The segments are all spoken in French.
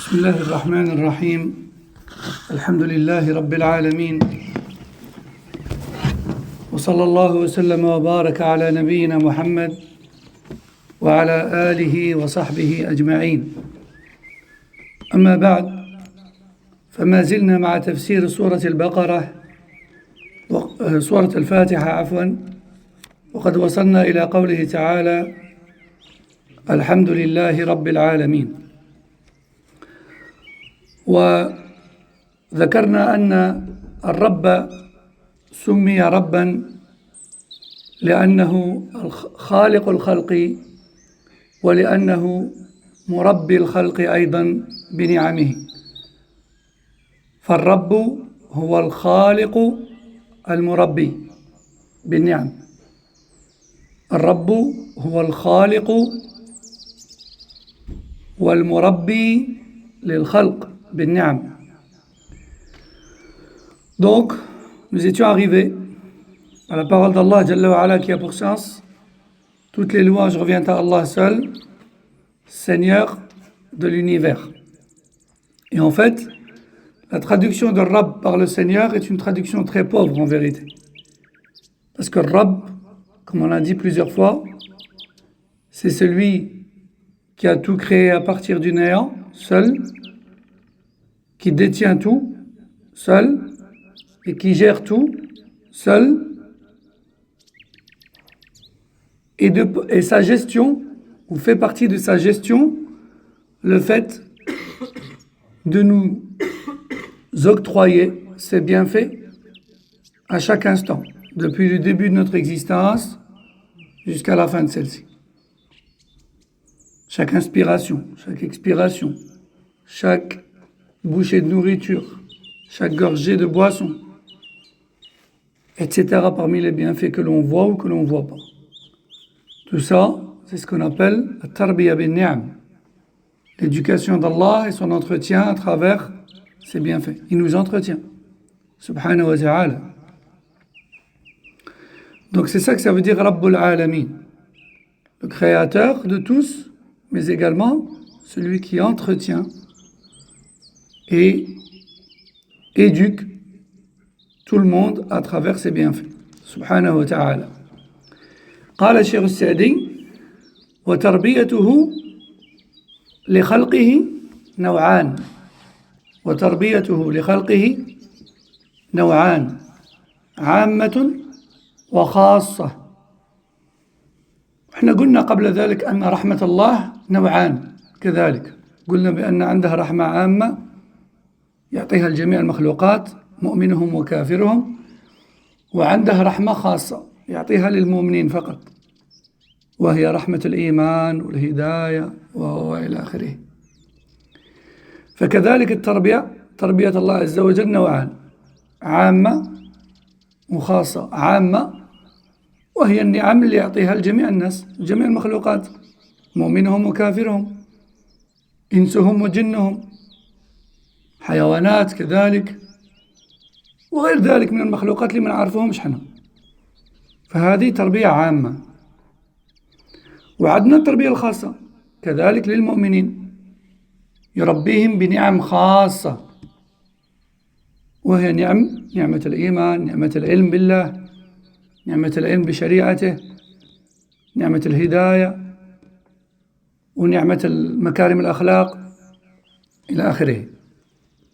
بسم الله الرحمن الرحيم. الحمد لله رب العالمين، وصلى الله وسلم وبارك على نبينا محمد وعلى آله وصحبه أجمعين. أما بعد، فما زلنا مع تفسير سورة البقرة سورة الفاتحة عفوا، وقد وصلنا إلى قوله تعالى: الحمد لله رب العالمين. وذكرنا أن الرب سمي ربا لأنه خالق الخلق، ولأنه مربي الخلق أيضا بنعمه. فالرب هو الخالق المربي بالنعم. الرب هو الخالق والمربي للخلق بالنعم. Donc, nous étions arrivés à la parole d'Allah Jalla wa Ala qui a pour sens: toutes les louanges reviennent à Allah seul, Seigneur de l'univers. Et en fait, la traduction de Rabb par le Seigneur est une traduction très pauvre en vérité. Parce que Rabb, comme on l'a dit plusieurs fois, c'est celui qui a tout créé à partir du néant, seul, qui détient tout, seul, et qui gère tout, seul, et sa gestion, ou fait partie de sa gestion, le fait de nous octroyer ses bienfaits à chaque instant, depuis le début de notre existence jusqu'à la fin de celle-ci. Chaque inspiration, chaque expiration, chaque bouchée de nourriture, chaque gorgée de boisson, etc. parmi les bienfaits que l'on voit ou que l'on ne voit pas. Tout ça, c'est ce qu'on appelle la tarbiya bin ni'am, l'éducation d'Allah et son entretien à travers ses bienfaits. Il nous entretient, subhanahu wa ta'ala. Donc c'est ça que ça veut dire Rabbul Alamin, le créateur de tous, mais également celui qui entretient et éduque tout le monde à travers ses bienfaits, subhanahu wa ta'ala. قال الشيخ السعدي: وتربيته لخلقه نوعان. وتربيته لخلقه نوعان، عامة وخاصة. احنا قلنا قبل ذلك أن رحمة الله نوعان كذلك. قلنا بأن عندها رحمة عامة يعطيها الجميع المخلوقات، مؤمنهم وكافرهم، وعندها رحمة خاصة يعطيها للمؤمنين فقط، وهي رحمة الإيمان والهداية وإلى آخره. فكذلك التربية، تربية الله عز وجل نوعان: عامة وخاصة. عامة وهي النعم اللي يعطيها لجميع الناس، جميع المخلوقات، مؤمنهم وكافرهم، إنسهم وجنهم، حيوانات كذلك، وغير ذلك من المخلوقات اللي ما نعرفهمش حنا. فهذه تربية عامة. وعندنا التربية الخاصة كذلك للمؤمنين، يربيهم بنعم خاصة، وهي نعمة الإيمان، نعمة العلم بالله، نعمة العلم بشريعته، نعمة الهداية، ونعمة المكارم الأخلاق إلى آخره.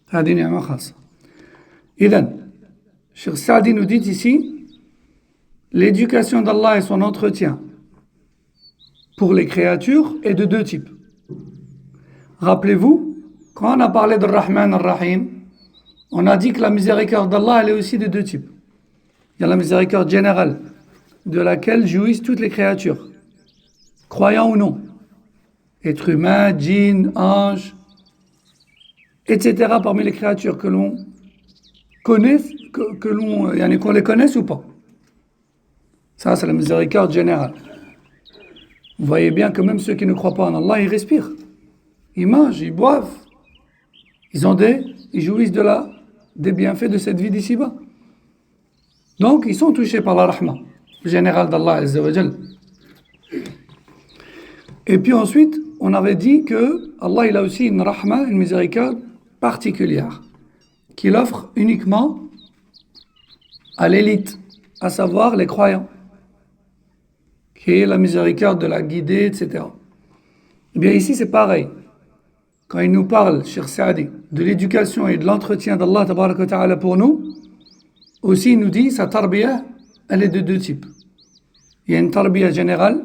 هذه نعمة خاصة. إذن Cheikh Saadi nous dit ici: l'éducation d'Allah et son entretien pour les créatures est de deux types. Rappelez-vous, quand on a parlé de Rahman al-Rahim, on a dit que la miséricorde d'Allah elle est aussi de deux types. Il y a la miséricorde générale, de laquelle jouissent toutes les créatures, croyants ou non, êtres humains, djinns, anges, etc. parmi les créatures que l'on connaisse, qu'on les connaisse ou pas. Ça, c'est la miséricorde générale. Vous voyez bien que même ceux qui ne croient pas en Allah, ils respirent, ils mangent, ils boivent, ils jouissent des bienfaits de cette vie d'ici-bas. Donc, ils sont touchés par la rahma générale d'Allah Azza wa Jal. Et puis ensuite, on avait dit que Allah il a aussi une rahma, une miséricorde particulière, qu'il offre uniquement à l'élite, à savoir les croyants, qui est la miséricorde de la guidée, etc. Eh bien ici c'est pareil. Quand il nous parle, Cheikh Saadi, de l'éducation et de l'entretien d'Allah tabaraka wa ta'ala pour nous, aussi il nous dit sa tarbiyah, elle est de deux types. Il y a une tarbiyah générale,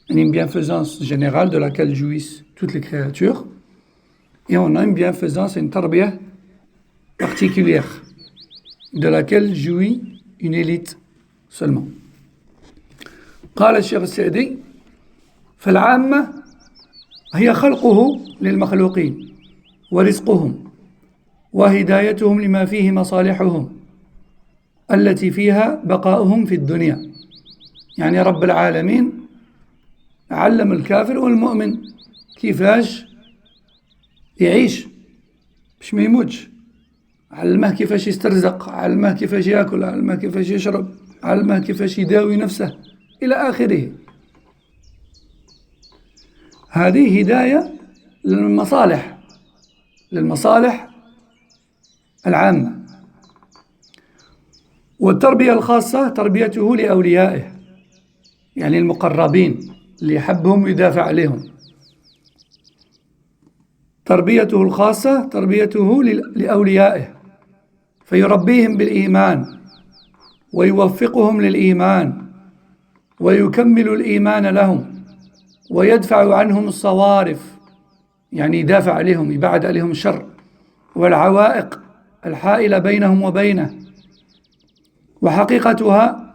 une bienfaisance générale de laquelle jouissent toutes les créatures, et on a une bienfaisance, une tarbiyah particulière, de laquelle jouit une élite seulement. قال الشيخ السعدي فالعامة هي خلقه للمخلوقين ورزقهم وهدايتهم لما فيه مصالحهم التي فيها بقاؤهم في الدنيا. يعني رب العالمين علم الكافر والمؤمن كيفاش يعيش باش ما يموتش، علمه كيفاش يسترزق، علمه كيفاش ياكل، علمه كيفاش يشرب، علمه كيفاش يداوي نفسه إلى آخره. هذه هداية للمصالح العامة. والتربية الخاصة تربيته لأوليائه، يعني المقربين اللي يحبهم ويدافع عليهم. تربيته الخاصة تربيته لأوليائه فيربيهم بالإيمان ويوفقهم للإيمان ويكمل الإيمان لهم ويدفع عنهم الصوارف، يعني يدافع عليهم، يبعد عليهم الشر والعوائق الحائلة بينهم وبينه. وحقيقتها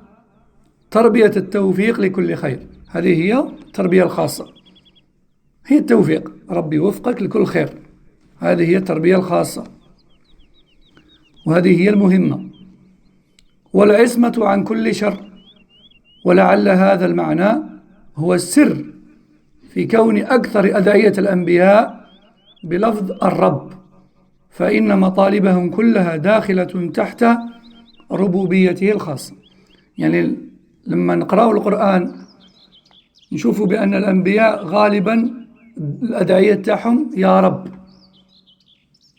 تربية التوفيق لكل خير. هذه هي التربية الخاصة، هي التوفيق، ربي يوفقك لكل خير. هذه هي التربية الخاصة، وهذه هي المهمة. والعصمة عن كل شر. ولعل هذا المعنى هو السر في كون أكثر أدعية الأنبياء بلفظ الرب، فإن مطالبهم كلها داخلة تحت ربوبيته الخاصة. يعني لما نقرأ القرآن نشوفوا بأن الأنبياء غالبا الأدعية تاعهم يا رب،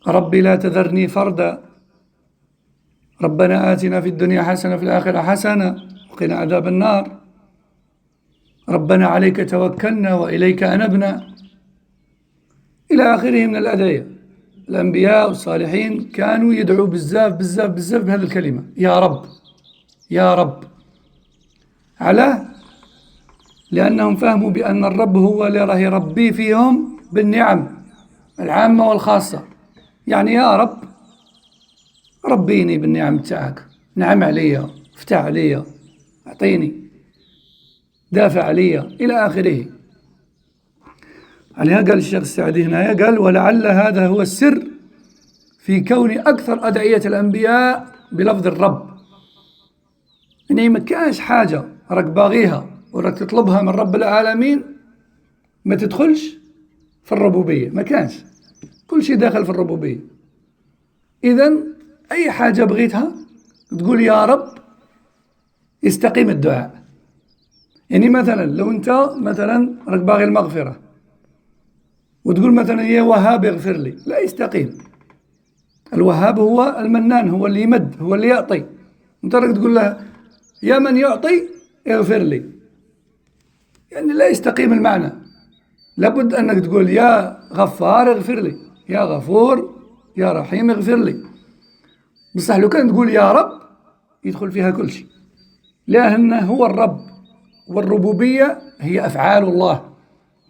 ربي لا تذرني فردا، ربنا آتنا في الدنيا حسنة في الآخرة حسنة وقنا عذاب النار، ربنا عليك توكلنا وإليك أنبنا، إلى آخره من الأدعية. الأنبياء والصالحين كانوا يدعوا بزاف بزاف بزاف بهذه الكلمة يا رب يا رب. علاه؟ لأنهم فهموا بأن الرب هو اللي راه يربي فيهم بالنعم العامة والخاصة. يعني يا رب ربيني بالنعم تاعك، نعم عليا، افتح عليا، أعطيني، دافع عليا، إلى آخره. عليها قال الشيخ السعدي هنا، قال ولعل هذا هو السر في كون أكثر أدعية الأنبياء بلفظ الرب. يعني ما كانش حاجة راك باغيها وراك تطلبها من رب العالمين ما تدخلش في الربوبية، ما كانش، كل شيء داخل في الربوبية. إذن أي حاجة بغيتها تقول يا رب يستقيم الدعاء. يعني مثلا لو أنت مثلا راك باغي المغفرة وتقول مثلا يا وهاب اغفر لي، لا يستقيم. الوهاب هو المنان، هو اللي يمد، هو اللي يعطي. أنت راك تقول له يا من يعطي اغفر لي، يعني لا يستقيم المعنى. لابد أنك تقول يا غفار اغفر لي، يا غفور يا رحيم اغفر لي. بصح لو كان تقول يا رب يدخل فيها كل شيء، لأنه هو الرب، والربوبية هي أفعال الله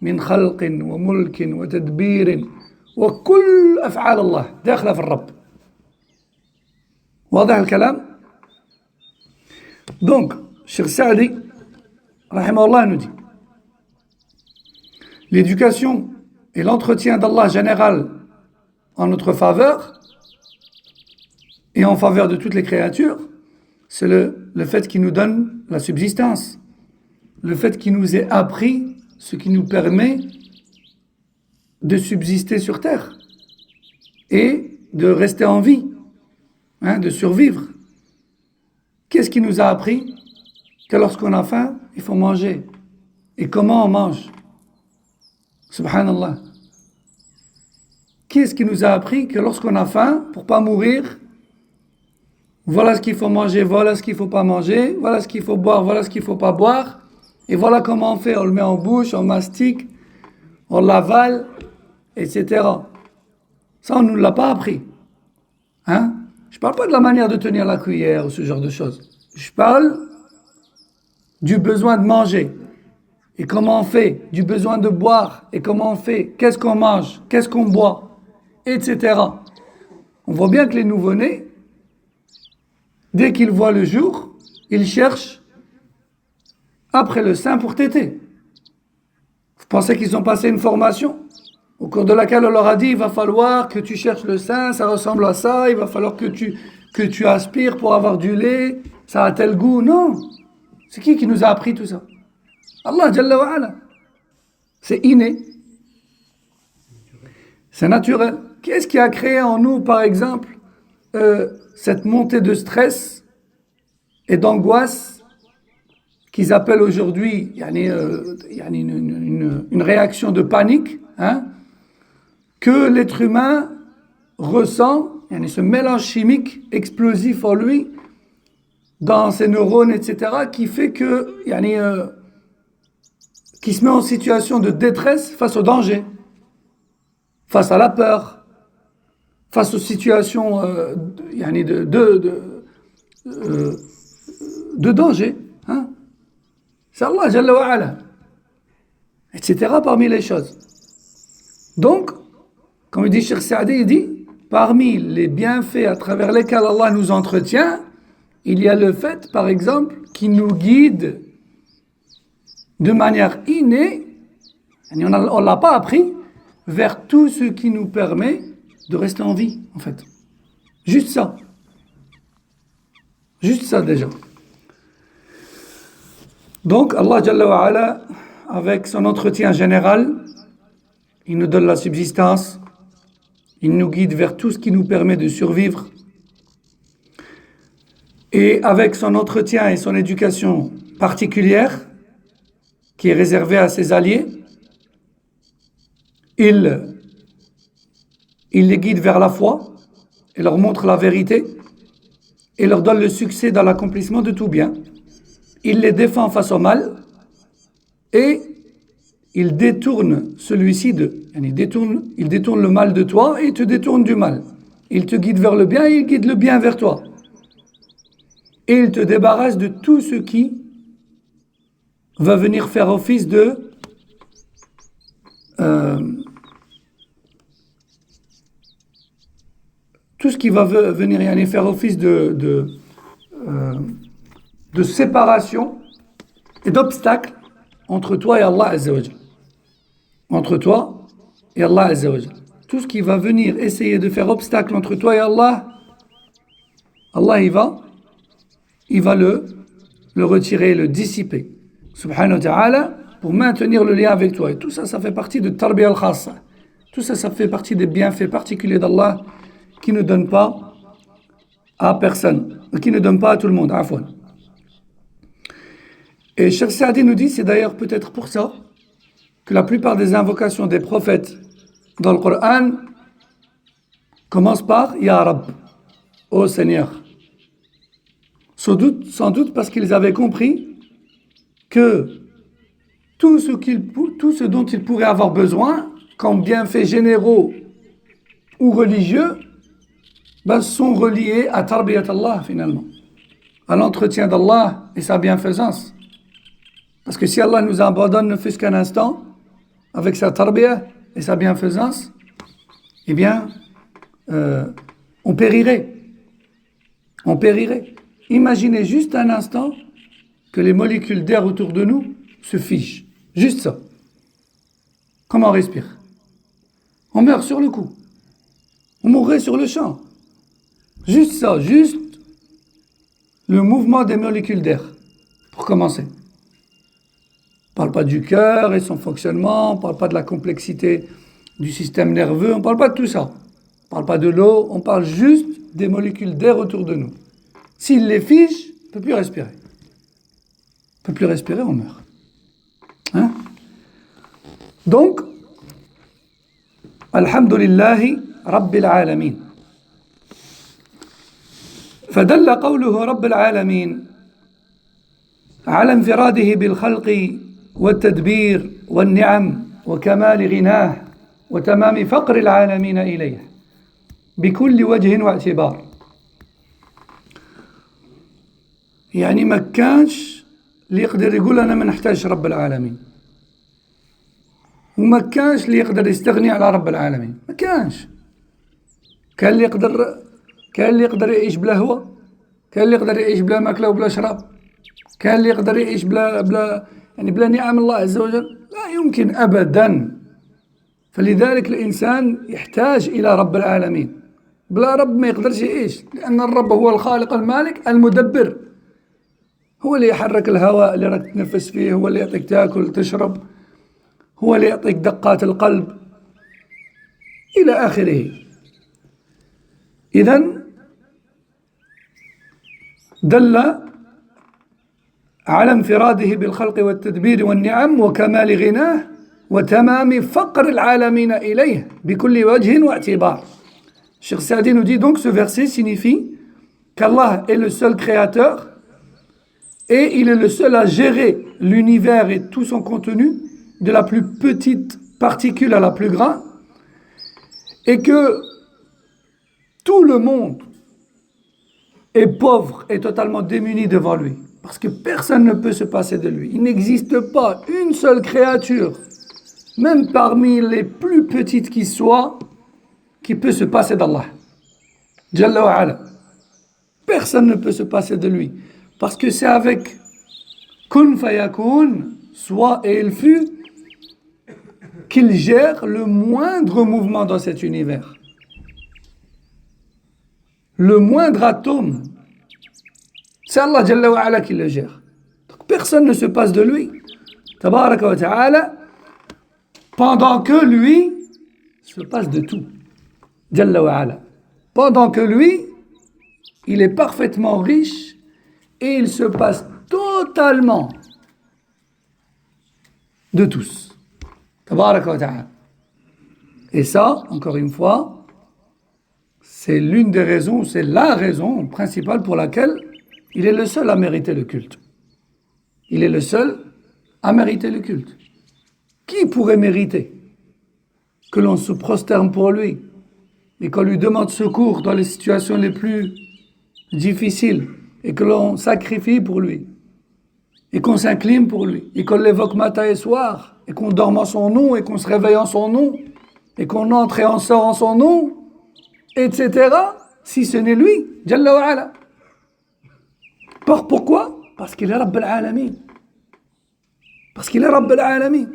من خلق وملك وتدبير، وكل أفعال الله داخلة في الرب. واضح الكلام؟ دونك الشيخ السعدي رحمه الله nous dit l'éducation et l'entretien d'Allah général en notre faveur et en faveur de toutes les créatures, c'est le fait qu'il nous donne la subsistance, le fait qu'il nous ait appris ce qui nous permet de subsister sur terre et de rester en vie, de survivre. Qu'est-ce qui nous a appris? Que lorsqu'on a faim, il faut manger. Et comment on mange? Subhanallah. Qui est-ce qui nous a appris que lorsqu'on a faim, pour ne pas mourir, voilà ce qu'il faut manger, voilà ce qu'il ne faut pas manger, voilà ce qu'il faut boire, voilà ce qu'il ne faut pas boire, et voilà comment on fait, on le met en bouche, on mastique, on l'avale, etc. Ça, on ne nous l'a pas appris. Hein? Je ne parle pas de la manière de tenir la cuillère ou ce genre de choses. Je parle du besoin de manger. Et comment on fait? Du besoin de boire. Et comment on fait? Qu'est-ce qu'on mange? Qu'est-ce qu'on boit? Etc. On voit bien que les nouveau-nés, dès qu'ils voient le jour, ils cherchent après le sein pour téter. Vous pensez qu'ils ont passé une formation au cours de laquelle on leur a dit il va falloir que tu cherches le sein, ça ressemble à ça, il va falloir que tu aspires pour avoir du lait, ça a tel goût? Non. C'est qui nous a appris tout ça? Allah Jalla wa Ala. C'est inné. C'est naturel. Qu'est-ce qui a créé en nous, par exemple, cette montée de stress et d'angoisse qu'ils appellent aujourd'hui une réaction de panique, hein, que l'être humain ressent, ce mélange chimique explosif en lui, dans ses neurones, etc., qui fait que, qui se met en situation de détresse face au danger, face à la peur, face aux situations de danger. Hein? C'est Allah Jalla wa Ala, etc. parmi les choses. Donc, comme il dit Cheikh Saadi, il dit, parmi les bienfaits à travers lesquels Allah nous entretient, il y a le fait, par exemple, qu'il nous guide de manière innée, on ne l'a pas appris, vers tout ce qui nous permet de rester en vie, en fait. Juste ça. Juste ça, déjà. Donc, Allah Jalla wa Ala, avec son entretien général, il nous donne la subsistance, il nous guide vers tout ce qui nous permet de survivre. Et avec son entretien et son éducation particulière, qui est réservée à ses alliés, il les guide vers la foi, et leur montre la vérité, et leur donne le succès dans l'accomplissement de tout bien. Il les défend face au mal, et il détourne celui-ci il détourne le mal de toi, et il te détourne du mal. Il te guide vers le bien, et il guide le bien vers toi. Et il te débarrasse de tout ce qui va venir faire office de tout ce qui va venir faire office de séparation et d'obstacle entre toi et Allah Azza wa Jal. Entre toi et Allah Azza wa Jal. Tout ce qui va venir essayer de faire obstacle entre toi et Allah, Allah il va le retirer, le dissiper. Subhanahu wa ta'ala, pour maintenir le lien avec toi. Et tout ça, ça fait partie de Tarbiya al-Khassa. Tout ça, ça fait partie des bienfaits particuliers d'Allah qui ne donne pas à personne, qui ne donne pas à tout le monde. Afwan. Et Cheikh Saadi nous dit, c'est d'ailleurs peut-être pour ça que la plupart des invocations des prophètes dans le Coran commencent par Ya Rab, ô Seigneur. Sans doute parce qu'ils avaient compris que tout ce dont ils pourraient avoir besoin, comme bienfaits généraux ou religieux, sont reliés à Tarbiyat Allah finalement, à l'entretien d'Allah et sa bienfaisance. Parce que si Allah nous abandonne ne fût-ce qu'un instant, avec sa Tarbiyat et sa bienfaisance, eh bien, on périrait. On périrait. Imaginez juste un instant que les molécules d'air autour de nous se figent. Juste ça. Comment on respire? On meurt sur le coup. On mourrait sur le champ. Juste ça, juste le mouvement des molécules d'air, pour commencer. On ne parle pas du cœur et son fonctionnement, on ne parle pas de la complexité du système nerveux, on ne parle pas de tout ça. On ne parle pas de l'eau, on parle juste des molécules d'air autour de nous. S'il les fige, on ne peut plus respirer. On ne peut plus respirer, on meurt. Hein? Donc, الحمد لله رب العالمين. فدل قوله رب العالمين على انفراده بالخلق والتدبير والنعم وكمال غناه وتمام فقر العالمين إليه بكل وجه واعتبار. يعني ما كانش اللي يقدر يقول أنا ما نحتاج رب العالمين، وما كانش اللي يقدر يستغني على رب العالمين، ما كانش. كان اللي يقدر يعيش بلا هواء، كان اللي يقدر يعيش بلا ماكلة وبلا شراب، كان اللي يقدر يعيش بلا نعم الله عز وجل، لا يمكن أبدا. فلذلك الإنسان يحتاج إلى رب العالمين. بلا رب ما يقدرش يعيش، لأن الرب هو الخالق المالك المدبر، هو اللي يحرك الهواء اللي راك تتنفس فيه، هو اللي يعطيك تاكل تشرب، هو اللي يعطيك دقات القلب إلى آخره. إذن دل على انفراده بالخلق والتدبير والنعم وكمال غناه وتمام فقر العالمين إليه بكل وجه واعتبار. Cheikh Saadi nous dit donc ce verset signifie qu'Allah est le seul créateur et il est le seul à gérer l'univers et tout son contenu, de la plus petite particule à la plus grande, et que tout le monde est pauvre et totalement démuni devant lui, parce que personne ne peut se passer de lui. Il n'existe pas une seule créature, même parmi les plus petites qui soient, qui peut se passer d'Allah. Jalla wa ala. Personne ne peut se passer de lui, parce que c'est avec kun fayakun, soit et il fut, qu'il gère le moindre mouvement dans cet univers. Le moindre atome, c'est Allah Jalla wa ala qui le gère. Donc personne ne se passe de lui. Tabaraka wa ta'ala, pendant que lui se passe de tout. Jalla wa ala. Pendant que lui, il est parfaitement riche et il se passe totalement de tous. Tabaraka wa ta'ala. Et ça, encore une fois, c'est l'une des raisons, c'est la raison principale pour laquelle il est le seul à mériter le culte. Il est le seul à mériter le culte. Qui pourrait mériter que l'on se prosterne pour lui et qu'on lui demande secours dans les situations les plus difficiles et que l'on sacrifie pour lui et qu'on s'incline pour lui et qu'on l'évoque matin et soir et qu'on dorme en son nom et qu'on se réveille en son nom et qu'on entre et on sort en son nom, etc., si ce n'est lui, Jalla wa ala. Pourquoi? Parce qu'il est Rabb al-Alamin. Parce qu'il est Rabb al-Alamin.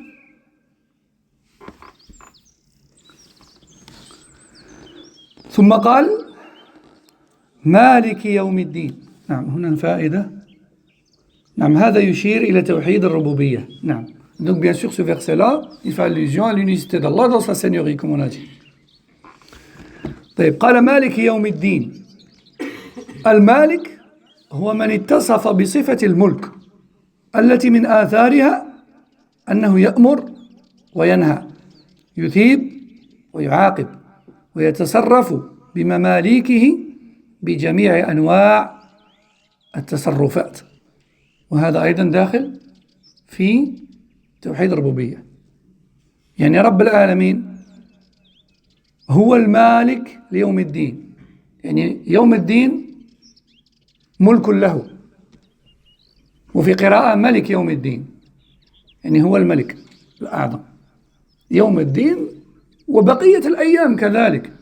ثم قال مالك يوم الدين. نعم هنا فائدة. نعم هذا يشير إلى توحيد الربوبية. نعم. Donc bien sûr ce verset-là, il fait allusion à l'unicité d'Allah dans sa seigneurie, comme on a dit. طيب قال مالك يوم الدين. المالك هو من اتصف بصفة الملك التي من آثارها أنه يأمر وينهى، يثيب ويعاقب، ويتصرف بمماليكه بجميع أنواع التصرفات. وهذا أيضا داخل في توحيد الربوبية. يعني رب العالمين هو المالك ليوم الدين، يعني يوم الدين ملك له. وفي قراءة ملك يوم الدين، يعني هو الملك الأعظم يوم الدين وبقية الأيام كذلك.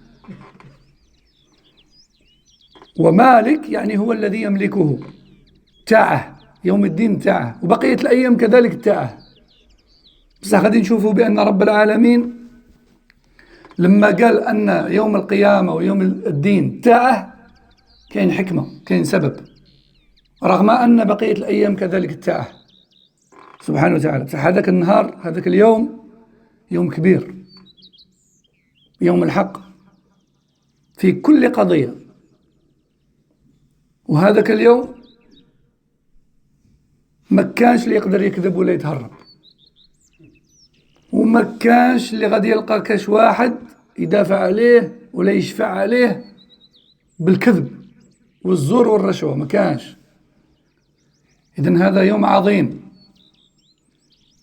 ومالك يعني هو الذي يملكه، تاعه يوم الدين تاعه، وبقية الأيام كذلك تاعه. بس غادي نشوفوا بأن رب العالمين لما قال أن يوم القيامة ويوم الدين تاعه كاين حكمة، كاين سبب، رغم أن بقية الأيام كذلك تاعه سبحانه وتعالى. هذاك النهار، هذاك اليوم يوم كبير، يوم الحق في كل قضية. وهذاك اليوم ما كانش اللي يقدر يكذب ولا يتهرب، وما كانش اللي غادي يلقى كاش واحد يدافع عليه ولا يشفع عليه بالكذب والزور والرشوة، ما كانش. إذن هذا يوم عظيم،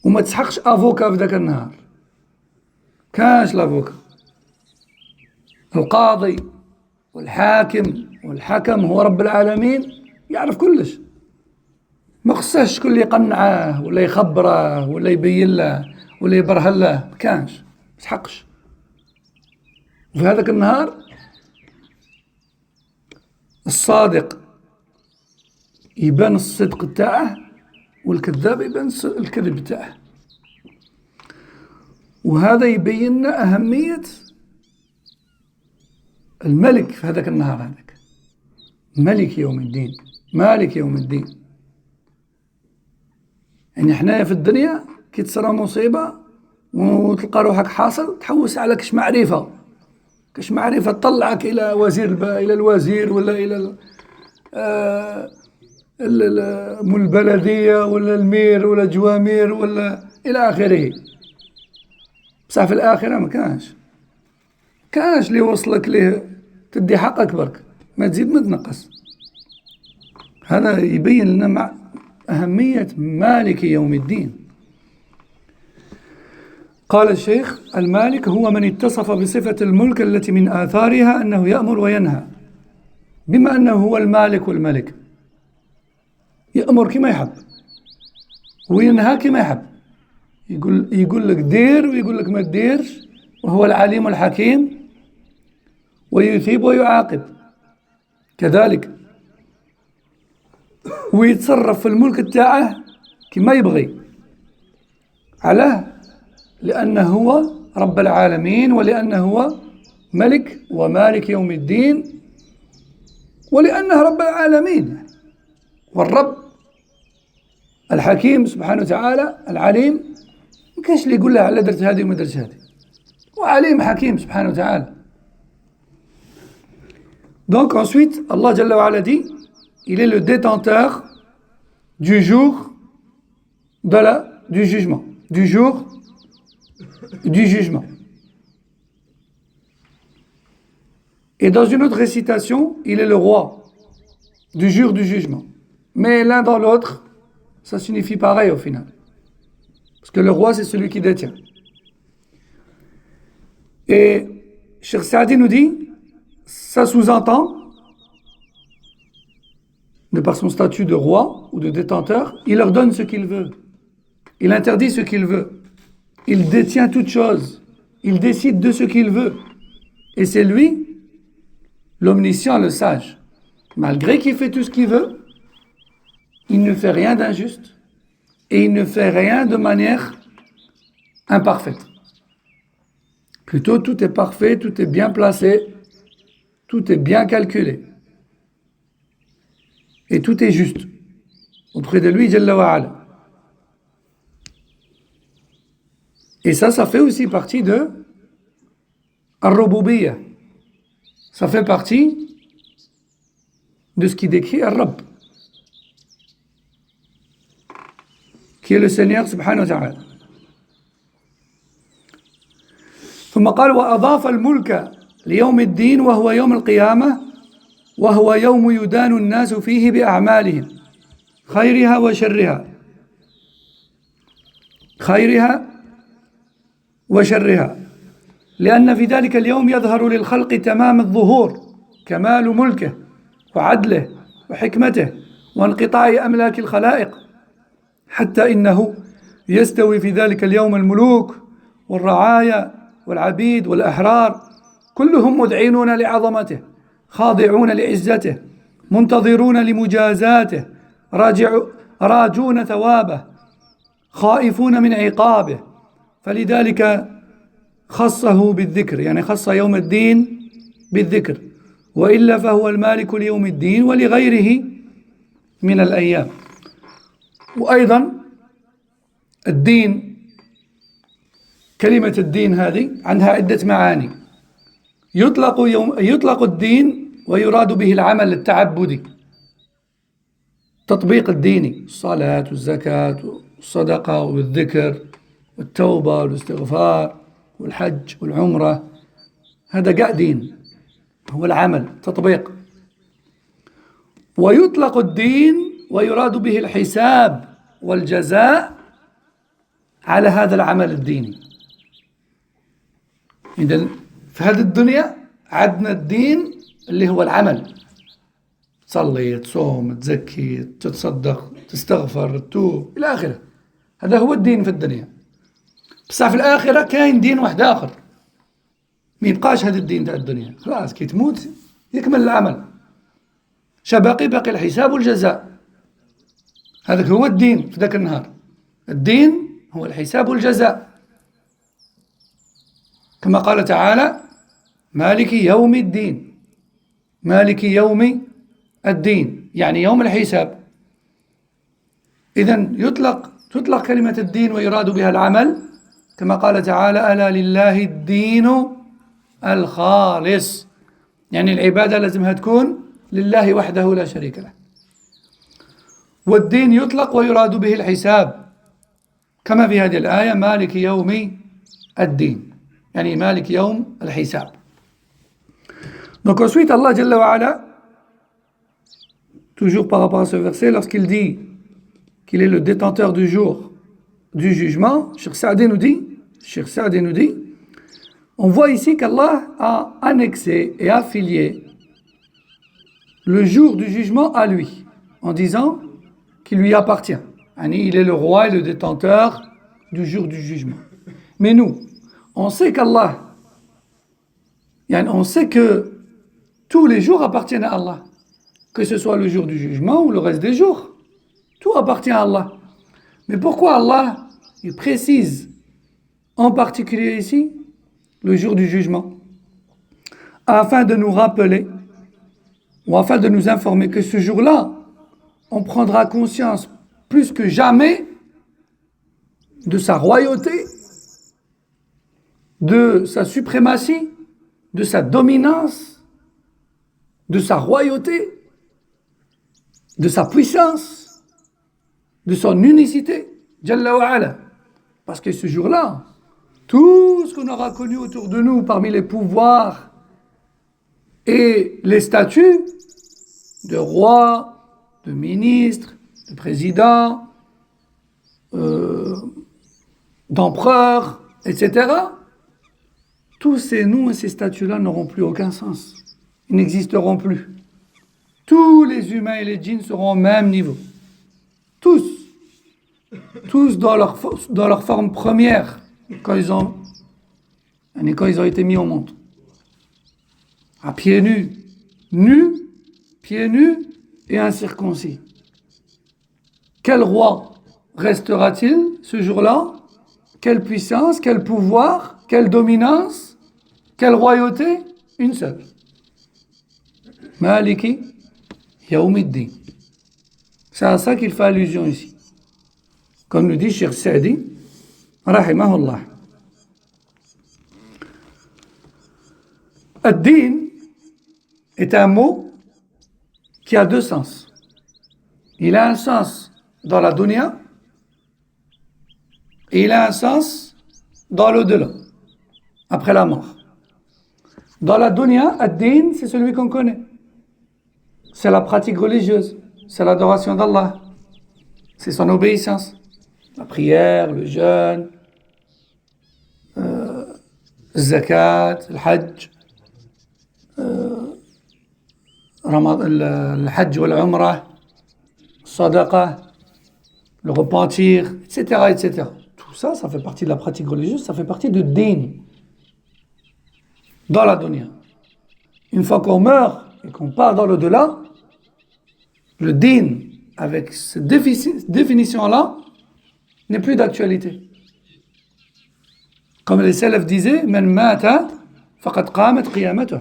وما تسحقش أفوكا في ذاك النهار، كانش الأفوكا. القاضي والحاكم هو رب العالمين، يعرف كلش، ما خصهش شكون اللي يقنعه ولا يخبره ولا يبين له ولا يبرهن له، ما كانش، ما تسحقش. وفي هذاك النهار الصادق يبان الصدق تاعه، والكذاب يبان الكذب تاعه. وهذا يبين لنا أهمية الملك في هذاك النهار، هذاك ملك يوم الدين، مالك يوم الدين. يعني حنايا في الدنيا كي تصرى مصيبة وتلقى روحك حاصل، تحوس على كش معرفة تطلعك إلى إلى الوزير ولا إلى مول البلدية ولا المير ولا جوامير ولا إلى آخره. بصح في الآخرة ما كانش اللي وصلك ليه تدي حقك برك، ما تزيد ما تنقص. هذا يبين لنا مع أهمية مالك يوم الدين. قال الشيخ: المالك هو من اتصف بصفة الملك التي من آثارها أنه يأمر وينهى، بما أنه هو المالك والملك، يأمر كما يحب وينهى كما يحب، يقول لك دير ويقول لك ما تديرش، وهو العليم الحكيم، ويثيب ويعاقب كذلك، ويتصرف في الملك تاعه كما يبغي. علاه؟ لأنه هو رب العالمين، ولأنه هو ملك ومالك يوم الدين، ولأنه رب العالمين. والرب الحكيم سبحانه وتعالى العليم، ما كانش اللي يقول له على درت هذه وما درت هذه، وعليم حكيم سبحانه وتعالى. Donc ensuite, Allah Jalla wa Ala dit, il est le détenteur du jour du jugement, du jour du jugement. Et dans une autre récitation, il est le roi du jour du jugement. Mais l'un dans l'autre, ça signifie pareil au final. Parce que le roi, c'est celui qui détient. Et Cheikh Saadi nous dit, ça sous-entend, de par son statut de roi ou de détenteur, il leur donne ce qu'il veut. Il interdit ce qu'il veut. Il détient toute chose. Il décide de ce qu'il veut. Et c'est lui, l'omniscient, le sage. Malgré qu'il fait tout ce qu'il veut, il ne fait rien d'injuste et il ne fait rien de manière imparfaite. Plutôt, tout est parfait, tout est bien placé, tout est bien calculé. Et tout est juste auprès de lui, Jalla wa Ala. Et ça fait aussi partie de Ar-Rububiyya. Ça fait partie de ce qui décrit Ar-Rabb, qui est le Seigneur subhanahu wa ta'ala. ثم قال: وأضاف الملك ليوم الدين وهو يوم القيامة، وهو يوم يدان الناس فيه بأعمالهم خيرها وشرها، لأن في ذلك اليوم يظهر للخلق تمام الظهور كمال ملكه وعدله وحكمته وانقطاع أملاك الخلائق، حتى إنه يستوي في ذلك اليوم الملوك والرعايا والعبيد والأحرار كلهم مذعنون لعظمته، خاضعون لعزته، منتظرون لمجازاته، راجون ثوابه، خائفون من عقابه. فلذلك خصه بالذكر، يعني خص يوم الدين بالذكر، وإلا فهو المالك ليوم الدين ولغيره من الأيام. وأيضا الدين، كلمة الدين هذه عندها عدة معاني. يطلق الدين ويراد به العمل التعبدي، تطبيق الديني، الصلاة والزكاة والصدقة والذكر والتوبة والاستغفار والحج والعمرة هذا قاع دين، هو العمل تطبيق. ويطلق الدين ويراد به الحساب والجزاء على هذا العمل الديني. إذن في هذه الدنيا عندنا الدين اللي هو العمل، تصلي تصوم تزكي تتصدق تستغفر تتوب إلى آخره، هذا هو الدين في الدنيا. بصح في الآخرة كاين دين واحد آخر ما يبقاش هذا الدين تاع الدنيا، خلاص كي تموت يكمل العمل، باقي الحساب والجزاء. هذا هو الدين في ذاك النهار، الدين هو الحساب والجزاء، كما قال تعالى مالك يوم الدين، مالك يوم الدين يعني يوم الحساب. إذن تطلق كلمة الدين ويراد بها العمل، كما قال تعالى ألا لله الدين الخالص، يعني العبادة لازمها تكون لله وحده لا شريك له. والدين يطلق ويراد به الحساب، كما في هذه الآية مالك يوم الدين، يعني مالك يوم الحساب. Donc ensuite Allah Jalla wa Ala, toujours par rapport à ce verset, lorsqu'il dit qu'il est le détenteur du jour du jugement, Cheikh Saadi nous dit, on voit ici qu'Allah a annexé et affilié le jour du jugement à lui, en disant qu'il lui appartient. Il est le roi et le détenteur du jour du jugement. Mais nous, on sait qu'Allah, on sait que tous les jours appartiennent à Allah, que ce soit le jour du jugement ou le reste des jours, tout appartient à Allah. Mais pourquoi Allah, il précise en particulier ici le jour du jugement, afin de nous rappeler ou afin de nous informer que ce jour-là, on prendra conscience plus que jamais de sa royauté, de sa suprématie, de sa dominance, de sa royauté, de sa puissance, de son unicité, Jalla wa Ala. Parce que ce jour-là, tout ce qu'on aura connu autour de nous parmi les pouvoirs et les statuts de roi, de ministre, de président, d'empereur, etc., tous ces noms et ces statuts-là n'auront plus aucun sens. Ils n'existeront plus. Tous les humains et les djinns seront au même niveau. Tous dans leur forme première, quand ils ont été mis au monde. À pieds nus, pieds nus et incirconcis. Quel roi restera-t-il ce jour-là? Quelle puissance, quel pouvoir, quelle dominance, quelle royauté? Une seule. Maliki Yawmiddin. C'est à ça qu'il fait allusion ici. Comme nous dit Cheikh Saadi, rahimahullah. Ad-Din est un mot qui a deux sens. Il a un sens dans la dunya et il a un sens dans l'au-delà, après la mort. Dans la dunya, Ad-Din, c'est celui qu'on connaît. C'est la pratique religieuse, c'est l'adoration d'Allah, c'est son obéissance, la prière, le jeûne, le zakat, le hajj, le hajj ou l'umrah, le sadaqa, le repentir, etc., etc. Tout ça, ça fait partie de la pratique religieuse, ça fait partie du din dans la dunya. Une fois qu'on meurt et qu'on part dans l'au-delà, le din, avec cette définition-là, n'est plus d'actualité. Comme les salafs disaient, Man mata faqad qamat qiyamatuh.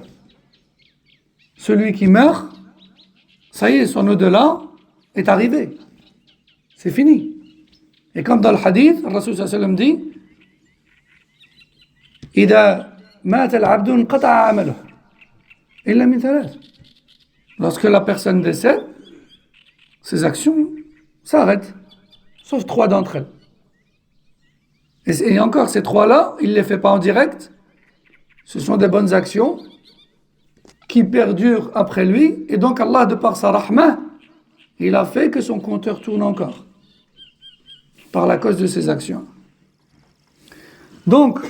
Celui qui meurt, ça y est, son au-delà est arrivé. C'est fini. Et comme dans le hadith, le Rasul sallallahu alayhi wa sallam dit, Ida mata al-abdu inqata'a amaluh illa min thalath. Lorsque la personne décède, ses actions s'arrêtent, sauf 3 d'entre elles. Et encore, ces 3-là, il ne les fait pas en direct, ce sont des bonnes actions qui perdurent après lui, et donc Allah, de par sa rahma, il a fait que son compteur tourne encore, par la cause de ses actions. Donc,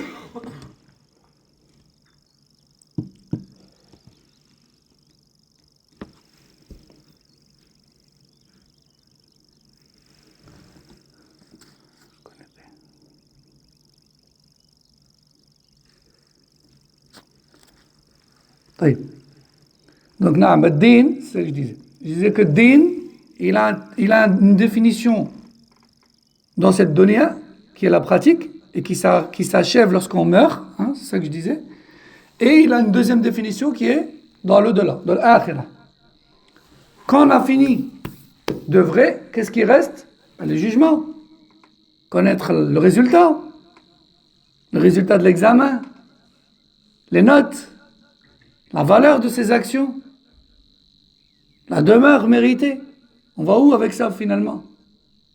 donc, din, c'est ce que je disais. Je disais que din, il a une définition dans cette dunya, qui est la pratique, et qui s'achève lorsqu'on meurt, hein, c'est ça que je disais. Et il a une deuxième définition qui est dans l'au-delà, dans l'akhirah. Quand on a fini de vrai, qu'est-ce qui reste? Le jugement. Connaître le résultat de l'examen, les notes, la valeur de ses actions, la demeure méritée. On va où avec ça finalement?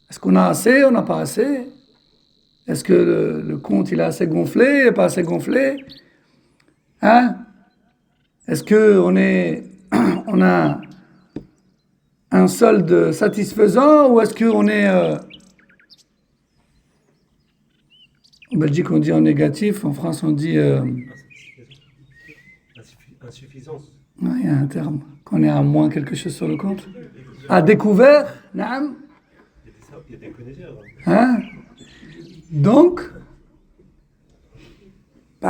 Est-ce qu'on a assez, on n'a pas assez? Est-ce que le compte il est assez gonflé, pas assez gonflé? Hein? Est-ce qu'on on a un solde satisfaisant, ou est-ce qu'on est... En Belgique on dit en négatif, en France on dit... Insuffisance. Il y a un terme, qu'on est à moins quelque chose sur le compte. À découvert, naam. Il y a des connaisseurs. Hein? Donc,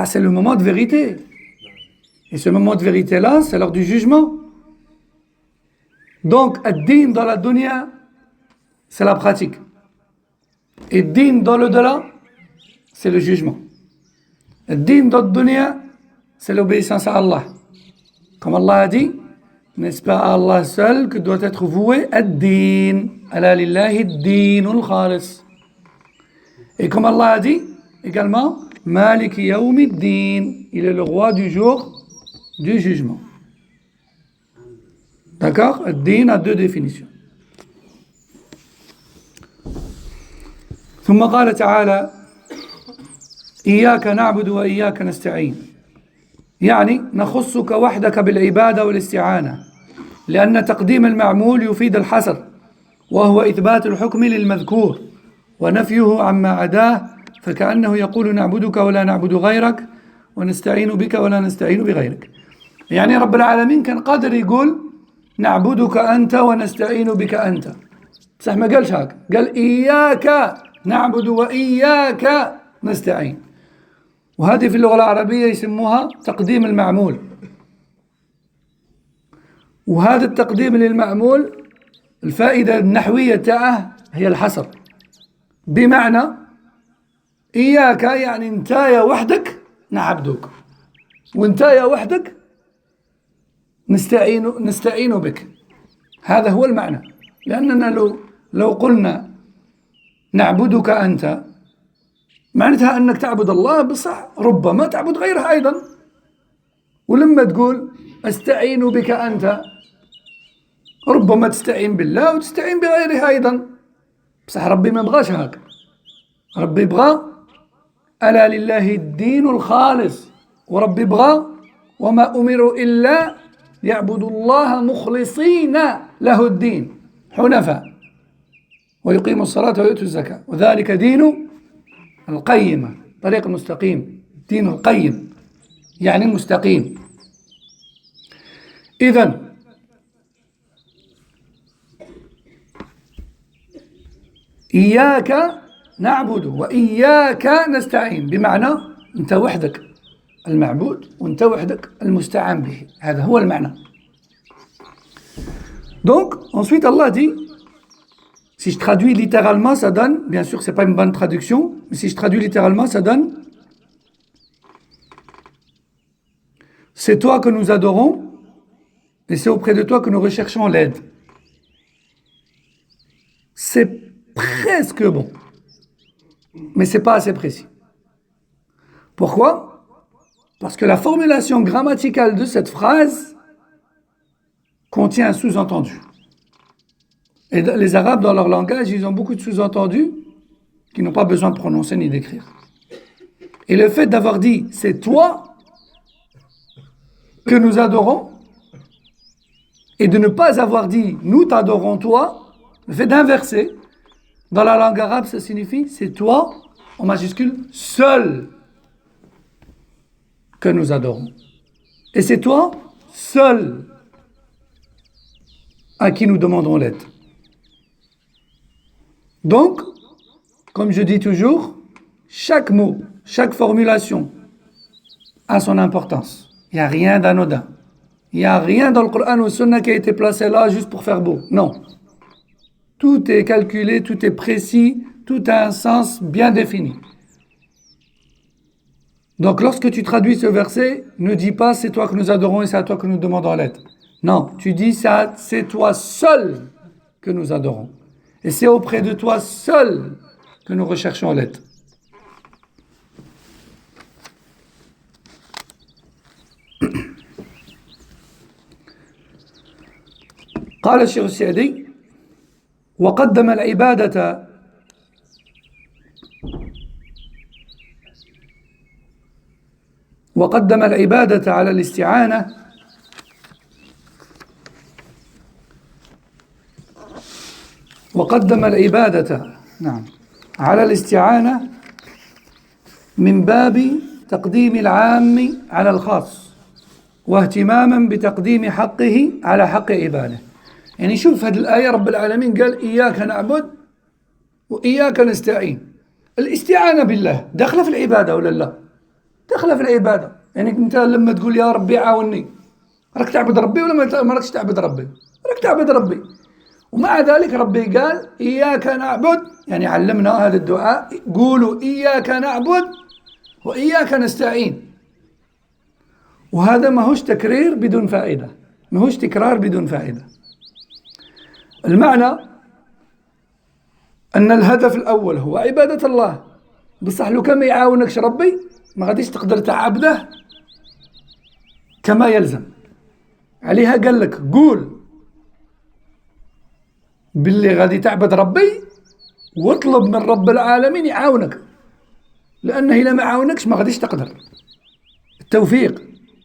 c'est le moment de vérité. Et ce moment de vérité-là, c'est l'heure du jugement. Donc, ad-din dans la dunya, c'est la pratique. Et din dans l'au-delà, c'est le jugement. Ad-din dans la dunya, c'est l'obéissance à Allah. Comme Allah a dit, n'est-ce pas à Allah seul que doit être voué ad-din. Ala lillahi ad-din al-khalis. Et comme Allah a dit également, Malik yawmiddin, il est le roi du jour du jugement. D'accord? Ad-din a deux définitions. ثم قال تعالى إياك نعبد وإياك نستعين يعني نخصك وحدك بالعبادة والاستعانة لأن تقديم المعمول يفيد الحصر وهو إثبات الحكم للمذكور ونفيه عما عداه فكأنه يقول نعبدك ولا نعبد غيرك ونستعين بك ولا نستعين بغيرك. يعني رب العالمين كان قادر يقول نعبدك أنت ونستعين بك أنت، بصح ما قالش هاك، قال إياك نعبد وإياك نستعين. وهذه في اللغة العربية يسموها تقديم المعمول. وهذا التقديم للمعمول الفائدة النحوية تاعه هي الحصر، بمعنى إياك يعني انتايا وحدك نعبدك، وانتايا وحدك نستعين بك. هذا هو المعنى. لأننا لو قلنا نعبدك أنت معناتها أنك تعبد الله، بصح ربما تعبد غيره أيضا. ولما تقول أستعين بك أنت ربما تستعين بالله وتستعين بغيره أيضا، بصح ربي ما بغاش هكا. ربي بغى ألا لله الدين الخالص، وربي بغى وما أمروا إلا يعبدوا الله مخلصين له الدين حنفاء ويقيموا الصلاة ويؤتوا الزكاة وذلك دين القيمة، طريق المستقيم، دين القيم يعني المستقيم. إذن إياك نعبد وإياك نستعين، بمعنى أنت وحدك المعبود وأنت وحدك المستعان به. هذا هو المعنى. Donc, ensuite Allah dit, si je traduis littéralement, ça donne, bien sûr c'est pas une bonne traduction, mais si je traduis littéralement, ça donne c'est toi que nous adorons et c'est auprès de toi que nous recherchons l'aide. C'est presque bon, mais c'est pas assez précis. Pourquoi? Parce que la formulation grammaticale de cette phrase contient un sous-entendu. Et les Arabes, dans leur langage, ils ont beaucoup de sous-entendus qui n'ont pas besoin de prononcer ni d'écrire. Et le fait d'avoir dit « c'est toi », que nous adorons et de ne pas avoir dit nous t'adorons toi, le fait d'inverser, dans la langue arabe ça signifie c'est toi, en majuscule, seul que nous adorons. Et c'est toi seul à qui nous demandons l'aide. Donc, comme je dis toujours, chaque mot, chaque formulation a son importance. Il n'y a rien d'anodin. Il n'y a rien dans le Coran ou le Sunna qui a été placé là juste pour faire beau. Non. Tout est calculé, tout est précis, tout a un sens bien défini. Donc lorsque tu traduis ce verset, ne dis pas c'est toi que nous adorons et c'est à toi que nous demandons l'aide. Non, tu dis c'est toi seul que nous adorons. Et c'est auprès de toi seul que nous recherchons l'aide. قال الشيخ السعدي وقدم العبادة على الاستعانة على الاستعانة من باب تقديم العام على الخاص واهتماما بتقديم حقه على حق عباده. يعني شوف هذه الآية رب العالمين قال إياك نعبد وإياك نستعين. الاستعانة بالله داخلة في العبادة ولا لا؟ داخلة في العبادة. يعني أنت لما تقول يا ربي عاوني راك تعبد ربي ولا ما راكش تعبد ربي؟ راك تعبد ربي. ومع ذلك ربي قال إياك نعبد، يعني علمنا هذا الدعاء قولوا إياك نعبد وإياك نستعين. وهذا ما هوش تكرير بدون فائدة، ما هوش تكرار بدون فائدة. المعنى أن الهدف الأول هو عبادة الله، بصح لو كان ما يعاونكش ربي ما غاديش تقدر تعبده كما يلزم. عليها قال لك قول باللي غادي تعبد ربي واطلب من رب العالمين يعاونك، لأنه إذا ما عاونكش ما غاديش تقدر. التوفيق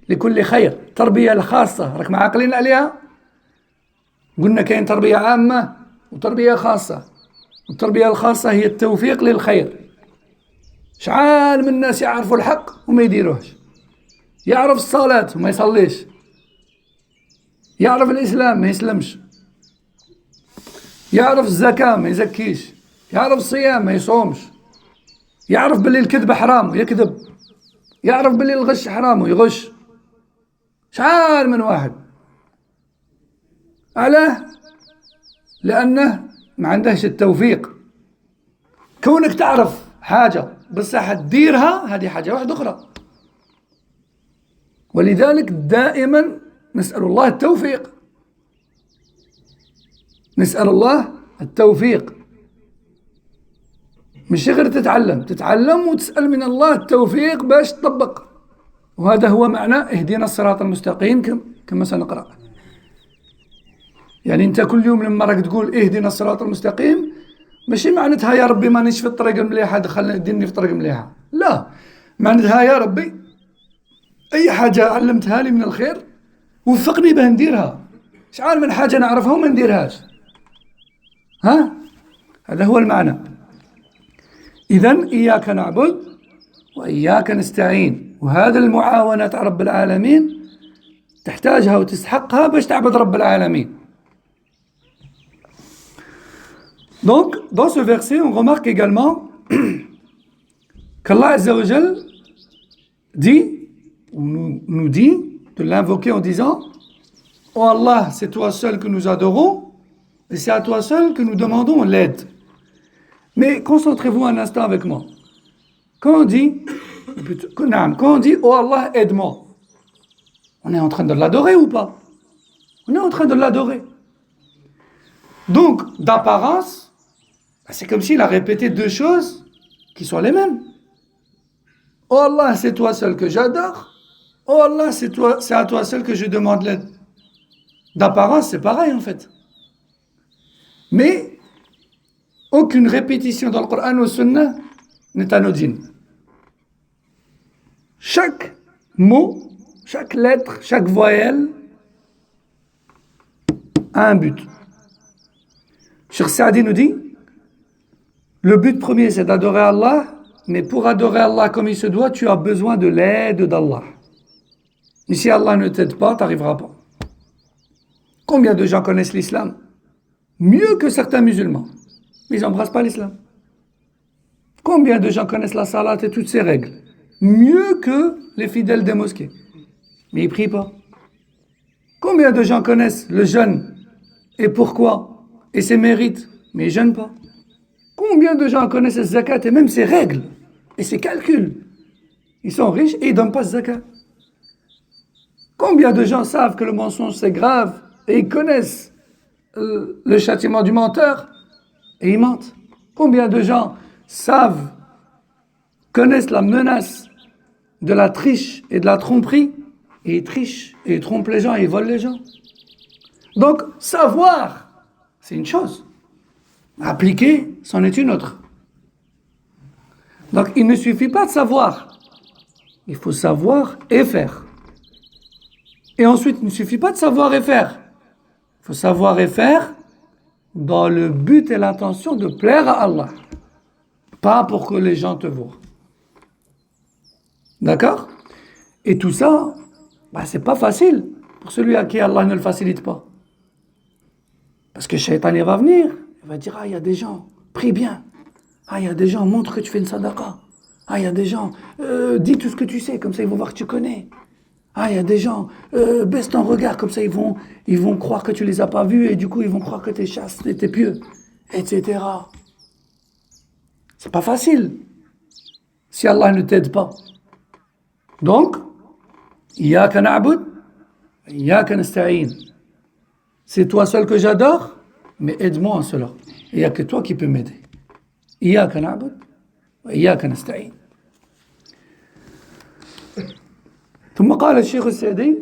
لكل خير. تربية الخاصة راك معاقلين عليها؟ قلنا كاين تربية عامة وتربية خاصة. والتربية الخاصة هي التوفيق للخير. شحال من الناس يعرفوا الحق وما يديروهش، يعرف الصلاة وما يصليش، يعرف الإسلام ما يسلمش، يعرف الزكاة ما يزكيش، يعرف الصيام ما يصومش، يعرف باللي الكذب حرام ويكذب، يعرف باللي الغش حرام ويغش. شحال من واحد. علاه؟ لأنه ما عندهش التوفيق. كونك تعرف حاجة بصح تديرها هذه حاجة واحدة أخرى. ولذلك دائما نسأل الله التوفيق، نسأل الله التوفيق. مش غير تتعلم وتسأل من الله التوفيق باش تطبق. وهذا هو معنى اهدنا الصراط المستقيم كما سنقرأ. يعني انت كل يوم لما راك تقول اهدنا الصراط المستقيم ماشي معناتها يا ربي مانيش في الطريق المليحة ديني في الطريق المليحة، لا، معناتها يا ربي اي حاجة علمتها لي من الخير وفقني بها نديرها. شحال من حاجة نعرفها وما نديرهاش. هذا هو المعنى. إذن إياك نعبد وإياك نستعين. وهذا المعاونة رب العالمين تحتاجها وتستحقها باش تعبد رب العالمين. Donc, dans ce verset, on remarque également qu'Allah Azza wa Jal dit, ou nous dit, de l'invoquer en disant « Oh Allah, c'est toi seul que nous adorons et c'est à toi seul que nous demandons l'aide. » Mais concentrez-vous un instant avec moi. Quand on dit « Oh Allah, aide-moi », on est en train de l'adorer ou pas? On est en train de l'adorer. Donc, d'apparence, c'est comme s'il a répété deux choses qui sont les mêmes. Oh Allah, c'est toi seul que j'adore. Oh Allah, c'est à toi seul que je demande l'aide. D'apparence, c'est pareil en fait. Mais aucune répétition dans le Coran ou le Sunna n'est anodine. Chaque mot, chaque lettre, chaque voyelle a un but. Cheikh Saadi nous dit, le but premier c'est d'adorer Allah, mais pour adorer Allah comme il se doit, tu as besoin de l'aide d'Allah. Et si Allah ne t'aide pas, tu n'arriveras pas. Combien de gens connaissent l'islam? Mieux que certains musulmans, mais ils n'embrassent pas l'islam. Combien de gens connaissent la salat et toutes ses règles? Mieux que les fidèles des mosquées, mais ils ne prient pas. Combien de gens connaissent le jeûne et pourquoi et ses mérites, mais ils ne jeûnent pas? Combien de gens connaissent le zakat et même ses règles et ses calculs? Ils sont riches et ils ne donnent pas le zakat. Combien de gens savent que le mensonge c'est grave et ils connaissent le châtiment du menteur et ils mentent? Combien de gens connaissent la menace de la triche et de la tromperie et ils trichent et ils trompent les gens et ils volent les gens? Donc, savoir, c'est une chose. Appliquer, c'en est une autre. Donc, il ne suffit pas de savoir. Il faut savoir et faire. Et ensuite, il ne suffit pas de savoir et faire. Il faut savoir et faire dans le but et l'intention de plaire à Allah. Pas pour que les gens te voient. D'accord? Et tout ça, c'est pas facile pour celui à qui Allah ne le facilite pas. Parce que Shaitan, il va venir. Il va dire, il y a des gens, prie bien. Il y a des gens, montre que tu fais une sadaqa. Il y a des gens, dis tout ce que tu sais, comme ça ils vont voir que tu connais. Il y a des gens, baisse ton regard, comme ça ils vont croire que tu les as pas vus et du coup ils vont croire que tu es chaste et tu es pieux, etc. C'est pas facile si Allah ne t'aide pas. Donc, Iyaka na'bud, Iyaka nasta'in. C'est toi seul que j'adore, mais aide-moi en cela. Il n'y a que toi qui peux m'aider. Iyaka na'bud, Iyaka nasta'in. ثم قال الشيخ السعدي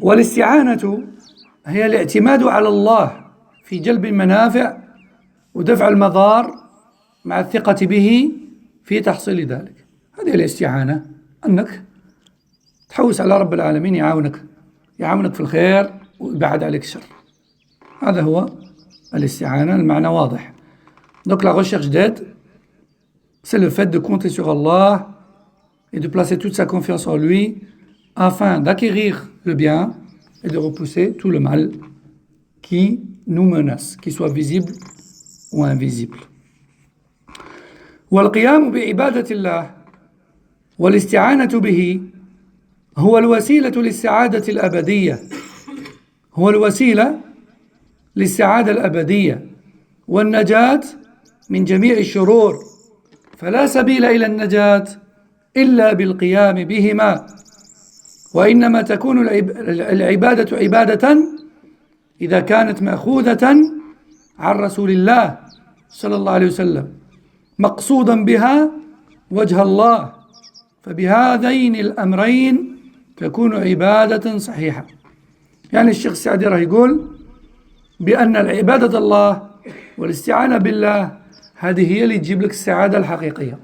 والاستعانة هي الاعتماد على الله في جلب المنافع ودفع المضار مع الثقة به في تحصيل ذلك. هذه الاستعانة، أنك تحوس على رب العالمين يعاونك في الخير ويبعد عليك الشر. هذا هو الاستعانة، المعنى واضح. Donc la recherche d'aide, c'est le fait de compter sur Allah et de placer toute sa confiance en lui afin d'acquérir le bien et de repousser tout le mal qui nous menace, qu'il soit visible ou invisible. والقيام بعبادة الله والاستعانة به هو الوسيلة للسعادة الأبدية، هو الوسيلة للسعادة الأبدية والنجاة من جميع الشرور، فلا سبيل إلى النجاة إلا بالقيام بهما. وإنما تكون العبادة عبادة إذا كانت مأخوذة عن رسول الله صلى الله عليه وسلم مقصودا بها وجه الله، فبهذين الأمرين تكون عبادة صحيحة. يعني الشيخ السعدي راه يقول بأن العبادة الله والاستعانة بالله هذه هي اللي تجيب لك السعادة الحقيقية.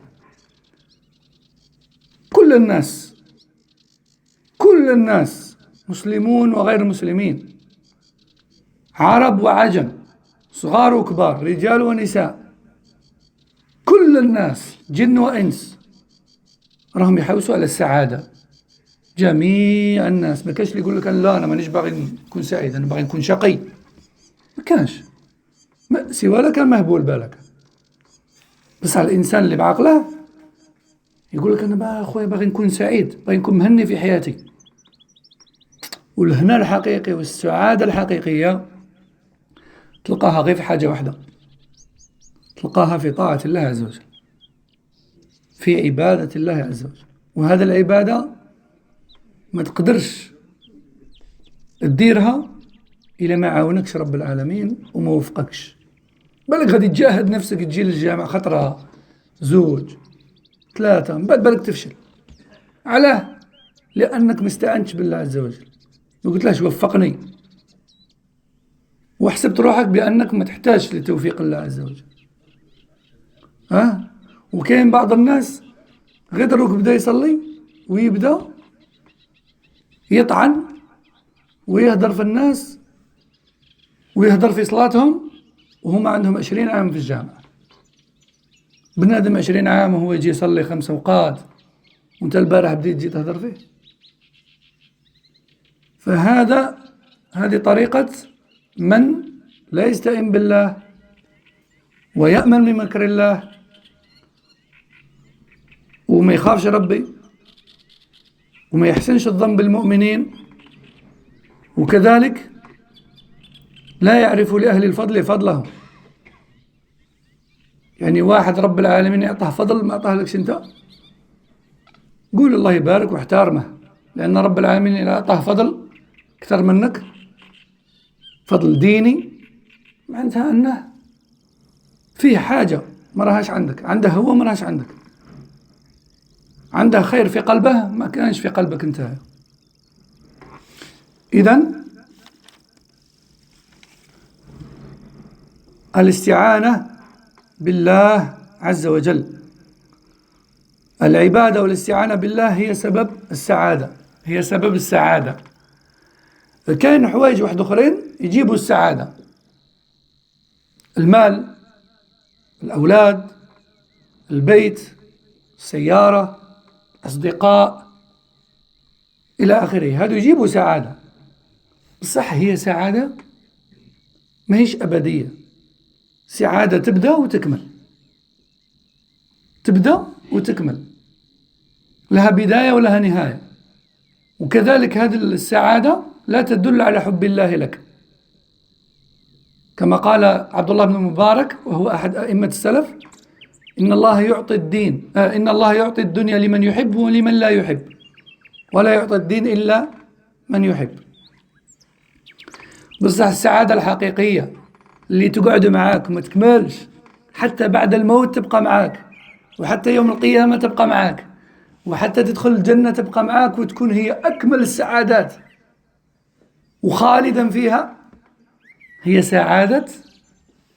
كل الناس مسلمون وغير مسلمين، عرب وعجم، صغار وكبار، رجال ونساء، كل الناس جن وإنس راهم يحوسوا على السعادة. جميع الناس، ما كانش اللي يقول لك لا أنا مانيش باغي نكون سعيد، أنا باغي نكون شقي. ما كانش، سوى لك مهبول بالك. بس على الإنسان اللي بعقله يقول لك أنا أخويا باغي نكون سعيد، باغي نكون مهني في حياتي. والهنا الحقيقي والسعادة الحقيقية تلقاها غير في حاجة واحدة، تلقاها في طاعة الله عز وجل، في عبادة الله عز وجل. وهذا العبادة ما تقدرش تديرها إلا ما عاونكش رب العالمين وما وفقكش. بالك غادي تجاهد نفسك تجي للجامع خطرة، زوج، 3، من بعد بالك تفشل. علاه؟ لأنك مستعنتش بالله عز وجل، وقلت له وفقني، وحسبت روحك بأنك ما تحتاج لتوفيق الله عز وجل. وكاين بعض الناس غير دروك بدا يصلي ويبدا يطعن ويهدر في الناس ويهدر في صلاتهم وهم عندهم 20 عام في الجامعة. بنادم 20 عام وهو يجي يصلي 5 أوقات وانت البارح بديت تجي تهدر فيه. هذه طريقة من لا يستئن بالله ويأمن من مكر الله وما يخافش ربي وما يحسنش الظن بالمؤمنين، وكذلك لا يعرف لأهل الفضل فضله. يعني واحد رب العالمين يعطاه فضل ما أعطاه لكش انت، قول الله يبارك واحترمه، لأن رب العالمين إذا أعطاه فضل أكثر منك فضل ديني معناتها أنه فيه حاجة ما راهاش عندك، عنده هو ما راهاش عندك، عنده خير في قلبه ما كانش في قلبك انت. إذن الاستعانة بالله عز وجل، العبادة والاستعانة بالله هي سبب السعادة، هي سبب السعادة. كاين حوايج واحد أخرين يجيبوا السعادة: المال، الأولاد، البيت، السيارة، أصدقاء إلى آخره، هذا يجيبوا سعادة. بصح هي سعادة ما هيش أبدية، سعادة تبدأ وتكمل، تبدأ وتكمل، لها بداية ولها نهاية. وكذلك هذه السعادة لا تدل على حب الله لك، كما قال عبد الله بن المبارك وهو أحد أئمة السلف: إن الله يعطي الدنيا لمن يحب ولمن لا يحب، ولا يعطي الدين إلا من يحب. بصح السعادة الحقيقية اللي تقعد معاك وما تكملش، حتى بعد الموت تبقى معاك، وحتى يوم القيامة تبقى معاك، وحتى تدخل الجنة تبقى معاك وتكون هي أكمل السعادات وخالدا فيها، هي سعادة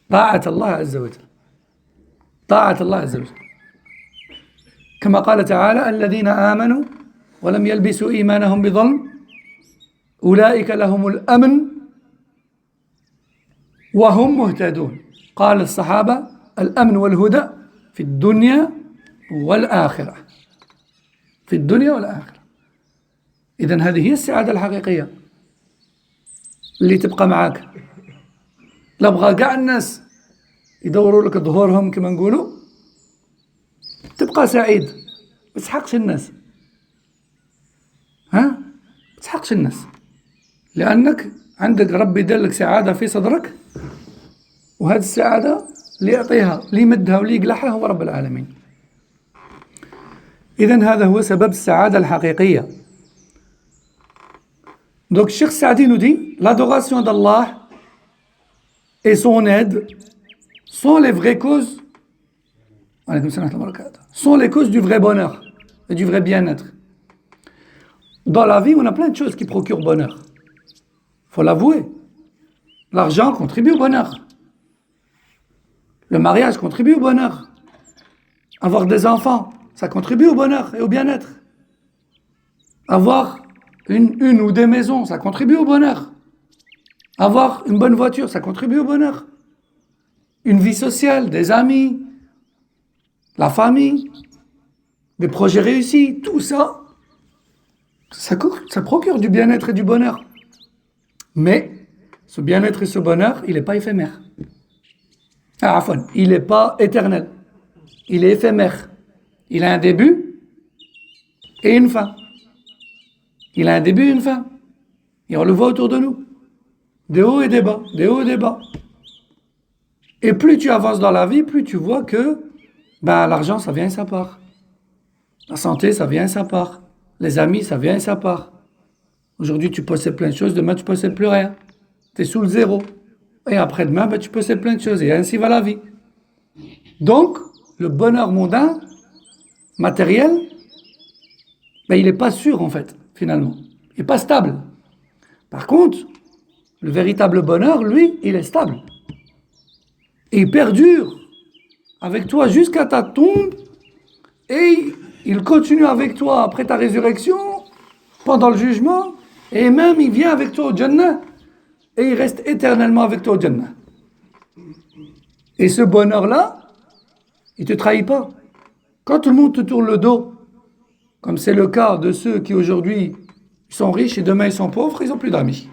طاعة الله عز وجل، طاعة الله عز وجل. كما قال تعالى: الذين آمنوا ولم يلبسوا إيمانهم بظلم أولئك لهم الأمن وهم مهتدون. قال الصحابة: الأمن والهدى في الدنيا والآخرة، في الدنيا والآخرة. إذن هذه هي السعادة الحقيقية اللي تبقى معاك. لا بغى قاع الناس يدوروا لك ظهورهم كما نقولوا تبقى سعيد، ما تسحقش الناس، ما تسحقش الناس، لأنك عندك ربي دار لك سعادة في صدرك، وهذه السعادة اللي يعطيها اللي يمدها واللي يقلعها هو رب العالمين. إذن هذا هو سبب السعادة الحقيقية. Donc Cheikh Saadi nous dit: l'adoration d'Allah et son aide sont les vraies causes, sont les causes du vrai bonheur et du vrai bien-être. Dans la vie, on a plein de choses qui procurent bonheur. Faut l'avouer. L'argent contribue au bonheur. Le mariage contribue au bonheur. Avoir des enfants, ça contribue au bonheur et au bien-être. Avoir une ou des maisons, ça contribue au bonheur. Avoir une bonne voiture, ça contribue au bonheur. Une vie sociale, des amis, la famille, des projets réussis, tout ça, ça procure du bien-être et du bonheur. Mais ce bien-être et ce bonheur, il n'est pas éphémère. Il n'est pas éternel. Il est éphémère. Il a un début et une fin. Il a un début et une fin. Et on le voit autour de nous. Des hauts et des bas, des hauts et des bas. Et plus tu avances dans la vie, plus tu vois que l'argent, ça vient et ça part. La santé, ça vient et ça part. Les amis, ça vient et ça part. Aujourd'hui, tu possèdes plein de choses, demain, tu possèdes plus rien. Tu es sous le zéro. Et après-demain, tu possèdes plein de choses. Et ainsi va la vie. Donc, le bonheur mondain, matériel, il n'est pas sûr, en fait, finalement. Il n'est pas stable. Par contre, le véritable bonheur, lui, il est stable. Et il perdure avec toi jusqu'à ta tombe et il continue avec toi après ta résurrection, pendant le jugement, et même il vient avec toi au Jannah, et il reste éternellement avec toi au Jannah. Et ce bonheur-là, il ne te trahit pas. Quand tout le monde te tourne le dos, comme c'est le cas de ceux qui aujourd'hui sont riches et demain ils sont pauvres, ils n'ont plus d'amis.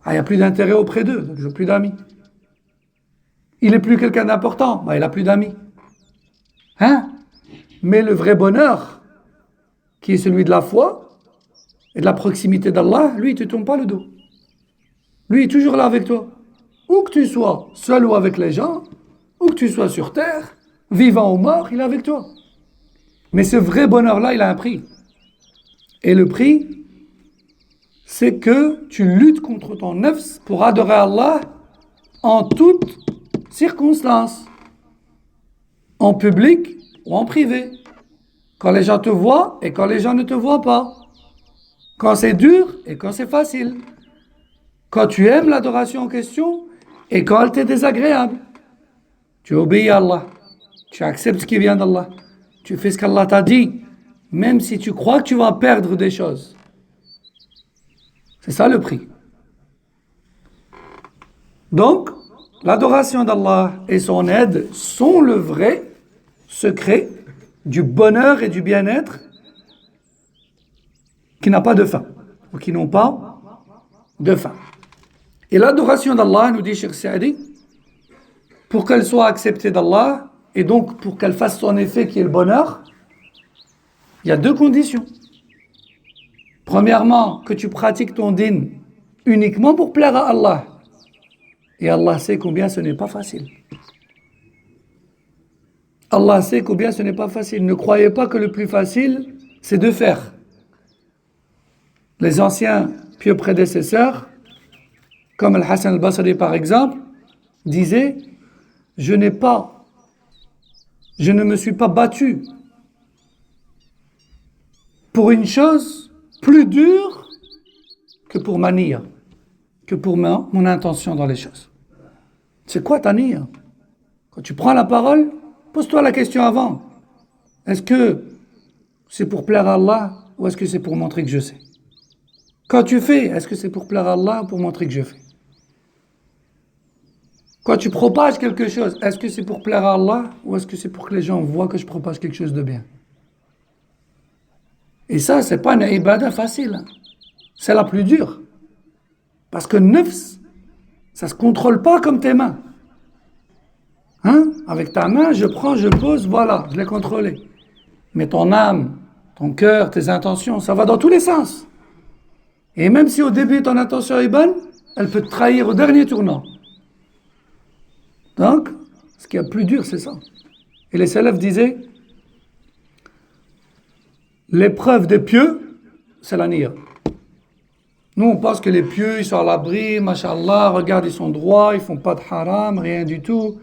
Ah, il n'y a plus d'intérêt auprès d'eux, donc ils n'ont plus d'amis. Il n'est plus quelqu'un d'important, bah, il n'a plus d'amis. Hein? Mais le vrai bonheur, qui est celui de la foi et de la proximité d'Allah, lui, il ne te tourne pas le dos. Lui, il est toujours là avec toi. Où que tu sois, seul ou avec les gens, où que tu sois sur terre, vivant ou mort, il est avec toi. Mais ce vrai bonheur-là, il a un prix. Et le prix, c'est que tu luttes contre ton nafs pour adorer Allah en toutes circonstances, en public ou en privé, quand les gens te voient et quand les gens ne te voient pas, quand c'est dur et quand c'est facile, quand tu aimes l'adoration en question et quand elle t'est désagréable. Tu obéis à Allah, tu acceptes ce qui vient d'Allah, tu fais ce qu'Allah t'a dit, même si tu crois que tu vas perdre des choses. C'est ça le prix. Donc, l'adoration d'Allah et son aide sont le vrai secret du bonheur et du bien-être qui n'a pas de fin, ou qui n'ont pas de fin. Et l'adoration d'Allah, nous dit Cheikh Saadi, pour qu'elle soit acceptée d'Allah, et donc pour qu'elle fasse son effet qui est le bonheur, il y a deux conditions. Premièrement, que tu pratiques ton din uniquement pour plaire à Allah. Et Allah sait combien ce n'est pas facile. Allah sait combien ce n'est pas facile. Ne croyez pas que le plus facile, c'est de faire. Les anciens pieux prédécesseurs, comme Al-Hassan al-Basri par exemple, disaient « Je ne me suis pas battu pour une chose plus dure que pour ma niya, que pour mon intention dans les choses. » C'est quoi ta niya? Quand tu prends la parole, pose-toi la question avant. Est-ce que c'est pour plaire à Allah ou est-ce que c'est pour montrer que je sais? Quand tu fais, est-ce que c'est pour plaire à Allah ou pour montrer que je fais? Quand tu propages quelque chose, est-ce que c'est pour plaire à Allah ou est-ce que c'est pour que les gens voient que je propage quelque chose de bien? Et ça, c'est pas une ibadah facile. Hein. C'est la plus dure. Parce que nafs, ça se contrôle pas comme tes mains. Hein? Avec ta main, je prends, je pose, voilà, je l'ai contrôlé. Mais ton âme, ton cœur, tes intentions, ça va dans tous les sens. Et même si au début ton intention est bonne, elle peut te trahir au dernier tournant. Donc, ce qui est le plus dur, c'est ça. Et les salafs disaient, l'épreuve des pieux, c'est la niya. Nous, on pense que les pieux, ils sont à l'abri, mashallah, regarde, ils sont droits, ils font pas de haram, rien du tout.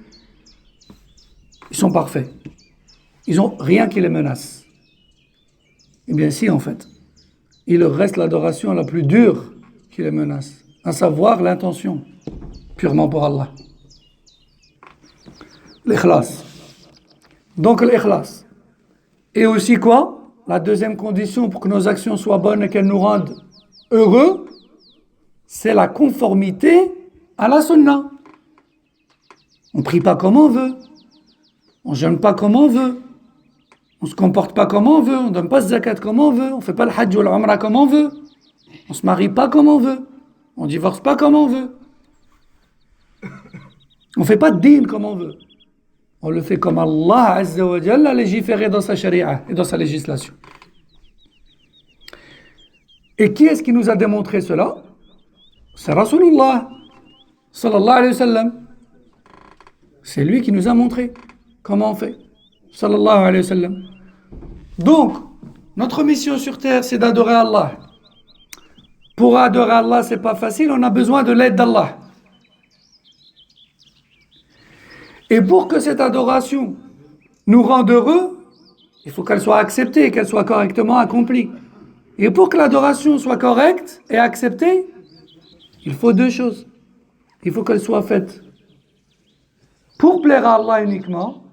Ils sont parfaits. Ils n'ont rien qui les menace. Eh bien si, en fait. Il leur reste l'adoration la plus dure qui les menace, à savoir l'intention, purement pour Allah. L'ikhlas. Donc l'ikhlas. Et aussi quoi? La deuxième condition pour que nos actions soient bonnes et qu'elles nous rendent heureux, c'est la conformité à la sunna. On ne prie pas comme on veut. On ne jeûne pas comme on veut. On ne se comporte pas comme on veut. On ne donne pas de zakat comme on veut. On ne fait pas le hajj ou l'umrah comme on veut. On ne se marie pas comme on veut. On ne divorce pas comme on veut. On ne fait pas de din comme on veut. On le fait comme Allah Azza wa Jalla a légiféré dans sa sharia et dans sa législation. Et qui est-ce qui nous a démontré cela? C'est Rasulullah sallallahu alayhi wa sallam. C'est lui qui nous a montré comment on fait. Sallallahu alayhi wa sallam. Donc, notre mission sur terre, c'est d'adorer Allah. Pour adorer Allah, c'est pas facile, on a besoin de l'aide d'Allah. Et pour que cette adoration nous rende heureux, il faut qu'elle soit acceptée et qu'elle soit correctement accomplie. Et pour que l'adoration soit correcte et acceptée, il faut deux choses. Il faut qu'elle soit faite pour plaire à Allah uniquement,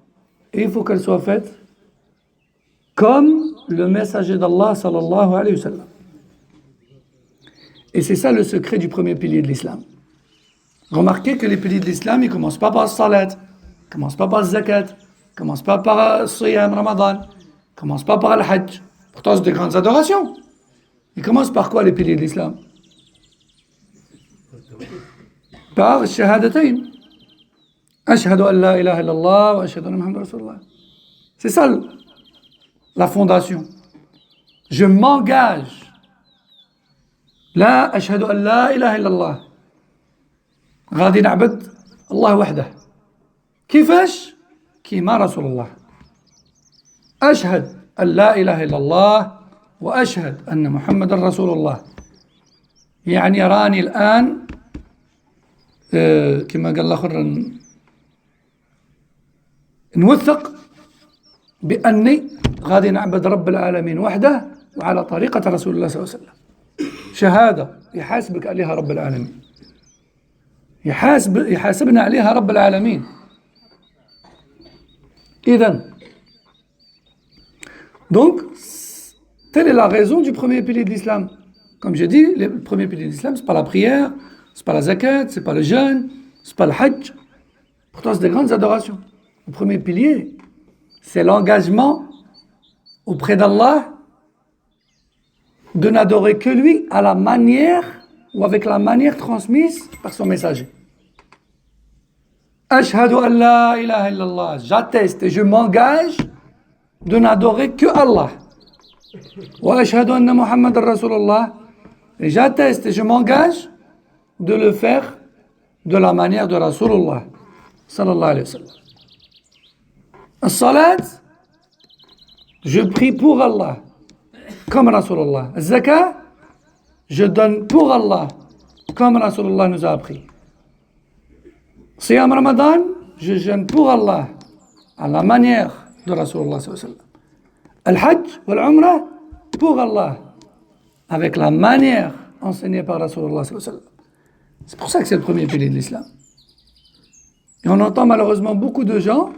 et il faut qu'elle soit faite comme le messager d'Allah sallallahu alayhi wa sallam. Et c'est ça le secret du premier pilier de l'islam. Remarquez que les piliers de l'islam, ils ne commencent pas par le salat, ils ne commencent pas par le zakat, ils ne commencent pas par le siyam, ramadan, ils ne commencent pas par le hajj. Pourtant, c'est des grandes adorations. Ils commencent par quoi les piliers de l'islam? Par le shahadatayn. Ashhadu an la ilaha illallah wa ashhadu anna Muhammadan rasulullah. C'est ça la fondation. Je m'engage. لا أشهد أن لا إله إلا الله غادي نعبد الله وحده كيفاش كيما رسول الله أشهد أن لا إله إلا الله وأشهد أن محمد رسول الله يعني راني الآن كما قال الآخر نوثق بأني غادي نعبد رب العالمين وحده وعلى طريقة رسول الله صلى الله عليه وسلم شهادة يحاسبك عليها رب العالمين يحاسبنا عليها رب العالمين إذن donc telle est la raison du premier pilier de l'islam. Comme j'ai dit, le premier pilier de l'islam, c'est pas la prière, c'est pas la zakat, c'est pas le jeûne, c'est pas le hajj. Pourtant c'est des grandes adorations. Le premier pilier, c'est l'engagement auprès d'Allah de n'adorer que lui à la manière ou avec la manière transmise par son messager. Ashhadu an la ilaha illallah. J'atteste et je m'engage de n'adorer que Allah. Wa ashhadu anna Muhammadan rasulullah. Et j'atteste et je m'engage de le faire de la manière de Rasulullah sallallahu alayhi wa sallam. As-salat, je prie pour Allah comme Rasulullah. Zakat, je donne pour Allah, comme Rasulullah nous a appris. Siyam Ramadan, je jeûne pour Allah, à la manière de Rasulullah sallallahu alayhi wa sallam. Al-Hajj wal-Umrah, pour Allah, avec la manière enseignée par Rasulullah sallallahu alayhi wa sallam. C'est pour ça que c'est le premier pilier de l'islam. Et on entend malheureusement beaucoup de gens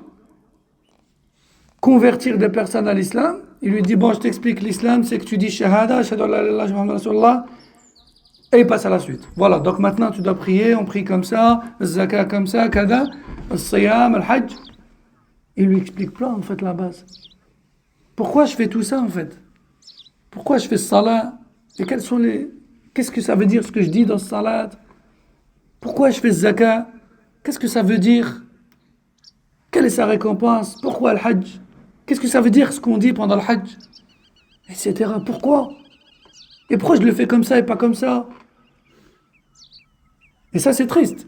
convertir des personnes à l'islam. Il lui dit, bon, je t'explique l'islam, c'est que tu dis shahada, ashhadu an la ilaha illallah, Muhammad rasulullah, et il passe à la suite. Voilà, donc maintenant tu dois prier, on prie comme ça, le zakat comme ça, kada, le siyam, le hajj. Il lui explique pas en fait la base. Pourquoi je fais tout ça en fait? Pourquoi je fais ce salat? Et qu'est-ce que ça veut dire ce que je dis dans ce salat? Pourquoi je fais ce zakat? Qu'est-ce que ça veut dire? Quelle est sa récompense? Pourquoi le hajj? Qu'est-ce que ça veut dire ce qu'on dit pendant le hajj? Etc. Pourquoi? Et pourquoi je le fais comme ça et pas comme ça? Et ça, c'est triste.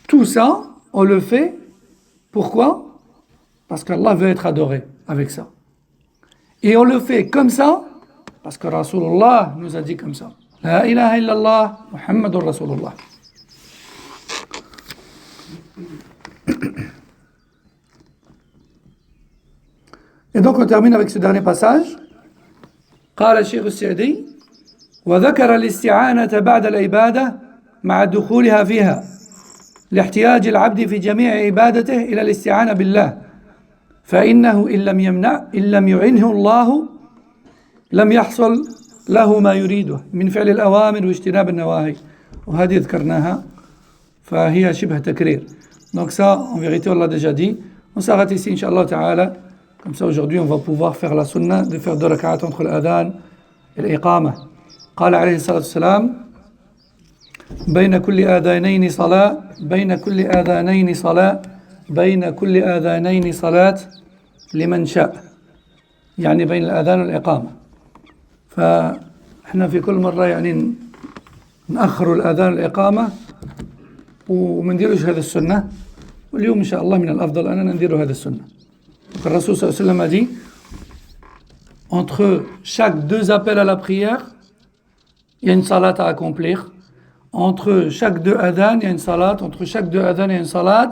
Tout ça, on le fait. Pourquoi? Parce qu'Allah veut être adoré avec ça. Et on le fait comme ça, parce que Rasulullah nous a dit comme ça. La ilaha illallah, Muhammadur Rasulullah. Et donc on termine avec ce dernier passage. قال الشيخ السعدي وذكر الاستعانة بعد العبادة مع دخولها فيها لاحتياج العبد في جميع عبادته إلى الاستعانة بالله فإنه إن لم يعنه الله لم يحصل له ما يريده من فعل الأوامر واجتناب النواهي وهذه ذكرناها فهي شبه تكرير. Donc ça, en vérité, on l'a déjà dit. On s'arrête ici, Inch'Allah Ta'ala. Comme ça, aujourd'hui, on va pouvoir faire la sunna de faire 2 rak'at entre l'adhan et l'iqamah. قال عليه الصلاة والسلام بين كل آذانين صلاة بين كل آذانين صلاة بين كل آذانين صلاة لمن شاء. يعني بين الآذان والإقامة. فإحنا في كل مرة يعني نأخر الآذان والإقامة ومنديروش هذا السنة. واليوم إن شاء الله من الأفضل أننا نديروا هذا السنة. Le Rasul sallallahu alayhi wa sallam a dit, entre chaque 2 appels à la prière, il y a une salat à accomplir. Entre chaque 2 adhan, il y a une salat. Entre chaque 2 adhan, il y a une salat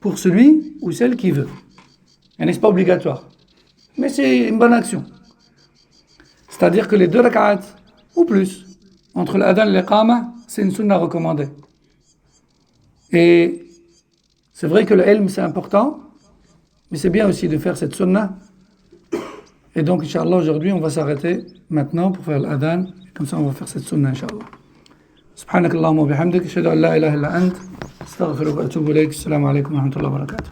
pour celui ou celle qui veut. Et n'est-ce pas obligatoire? Mais c'est une bonne action. C'est-à-dire que les 2 rak'at ou plus, entre l'adhan et l'iqama, c'est une sunna recommandée. Et c'est vrai que le ilm c'est important, Mais c'est bien aussi de faire cette sunnah. Et donc, Inch'Allah, aujourd'hui, on va s'arrêter maintenant pour faire l'adhan. Comme ça, on va faire cette sunnah, Inch'Allah. سبحانك اللهم وبحمدك أشهد أن لا إله إلا أنت أستغفرك وأتوب إليك السلام عليكم ورحمة الله وبركاته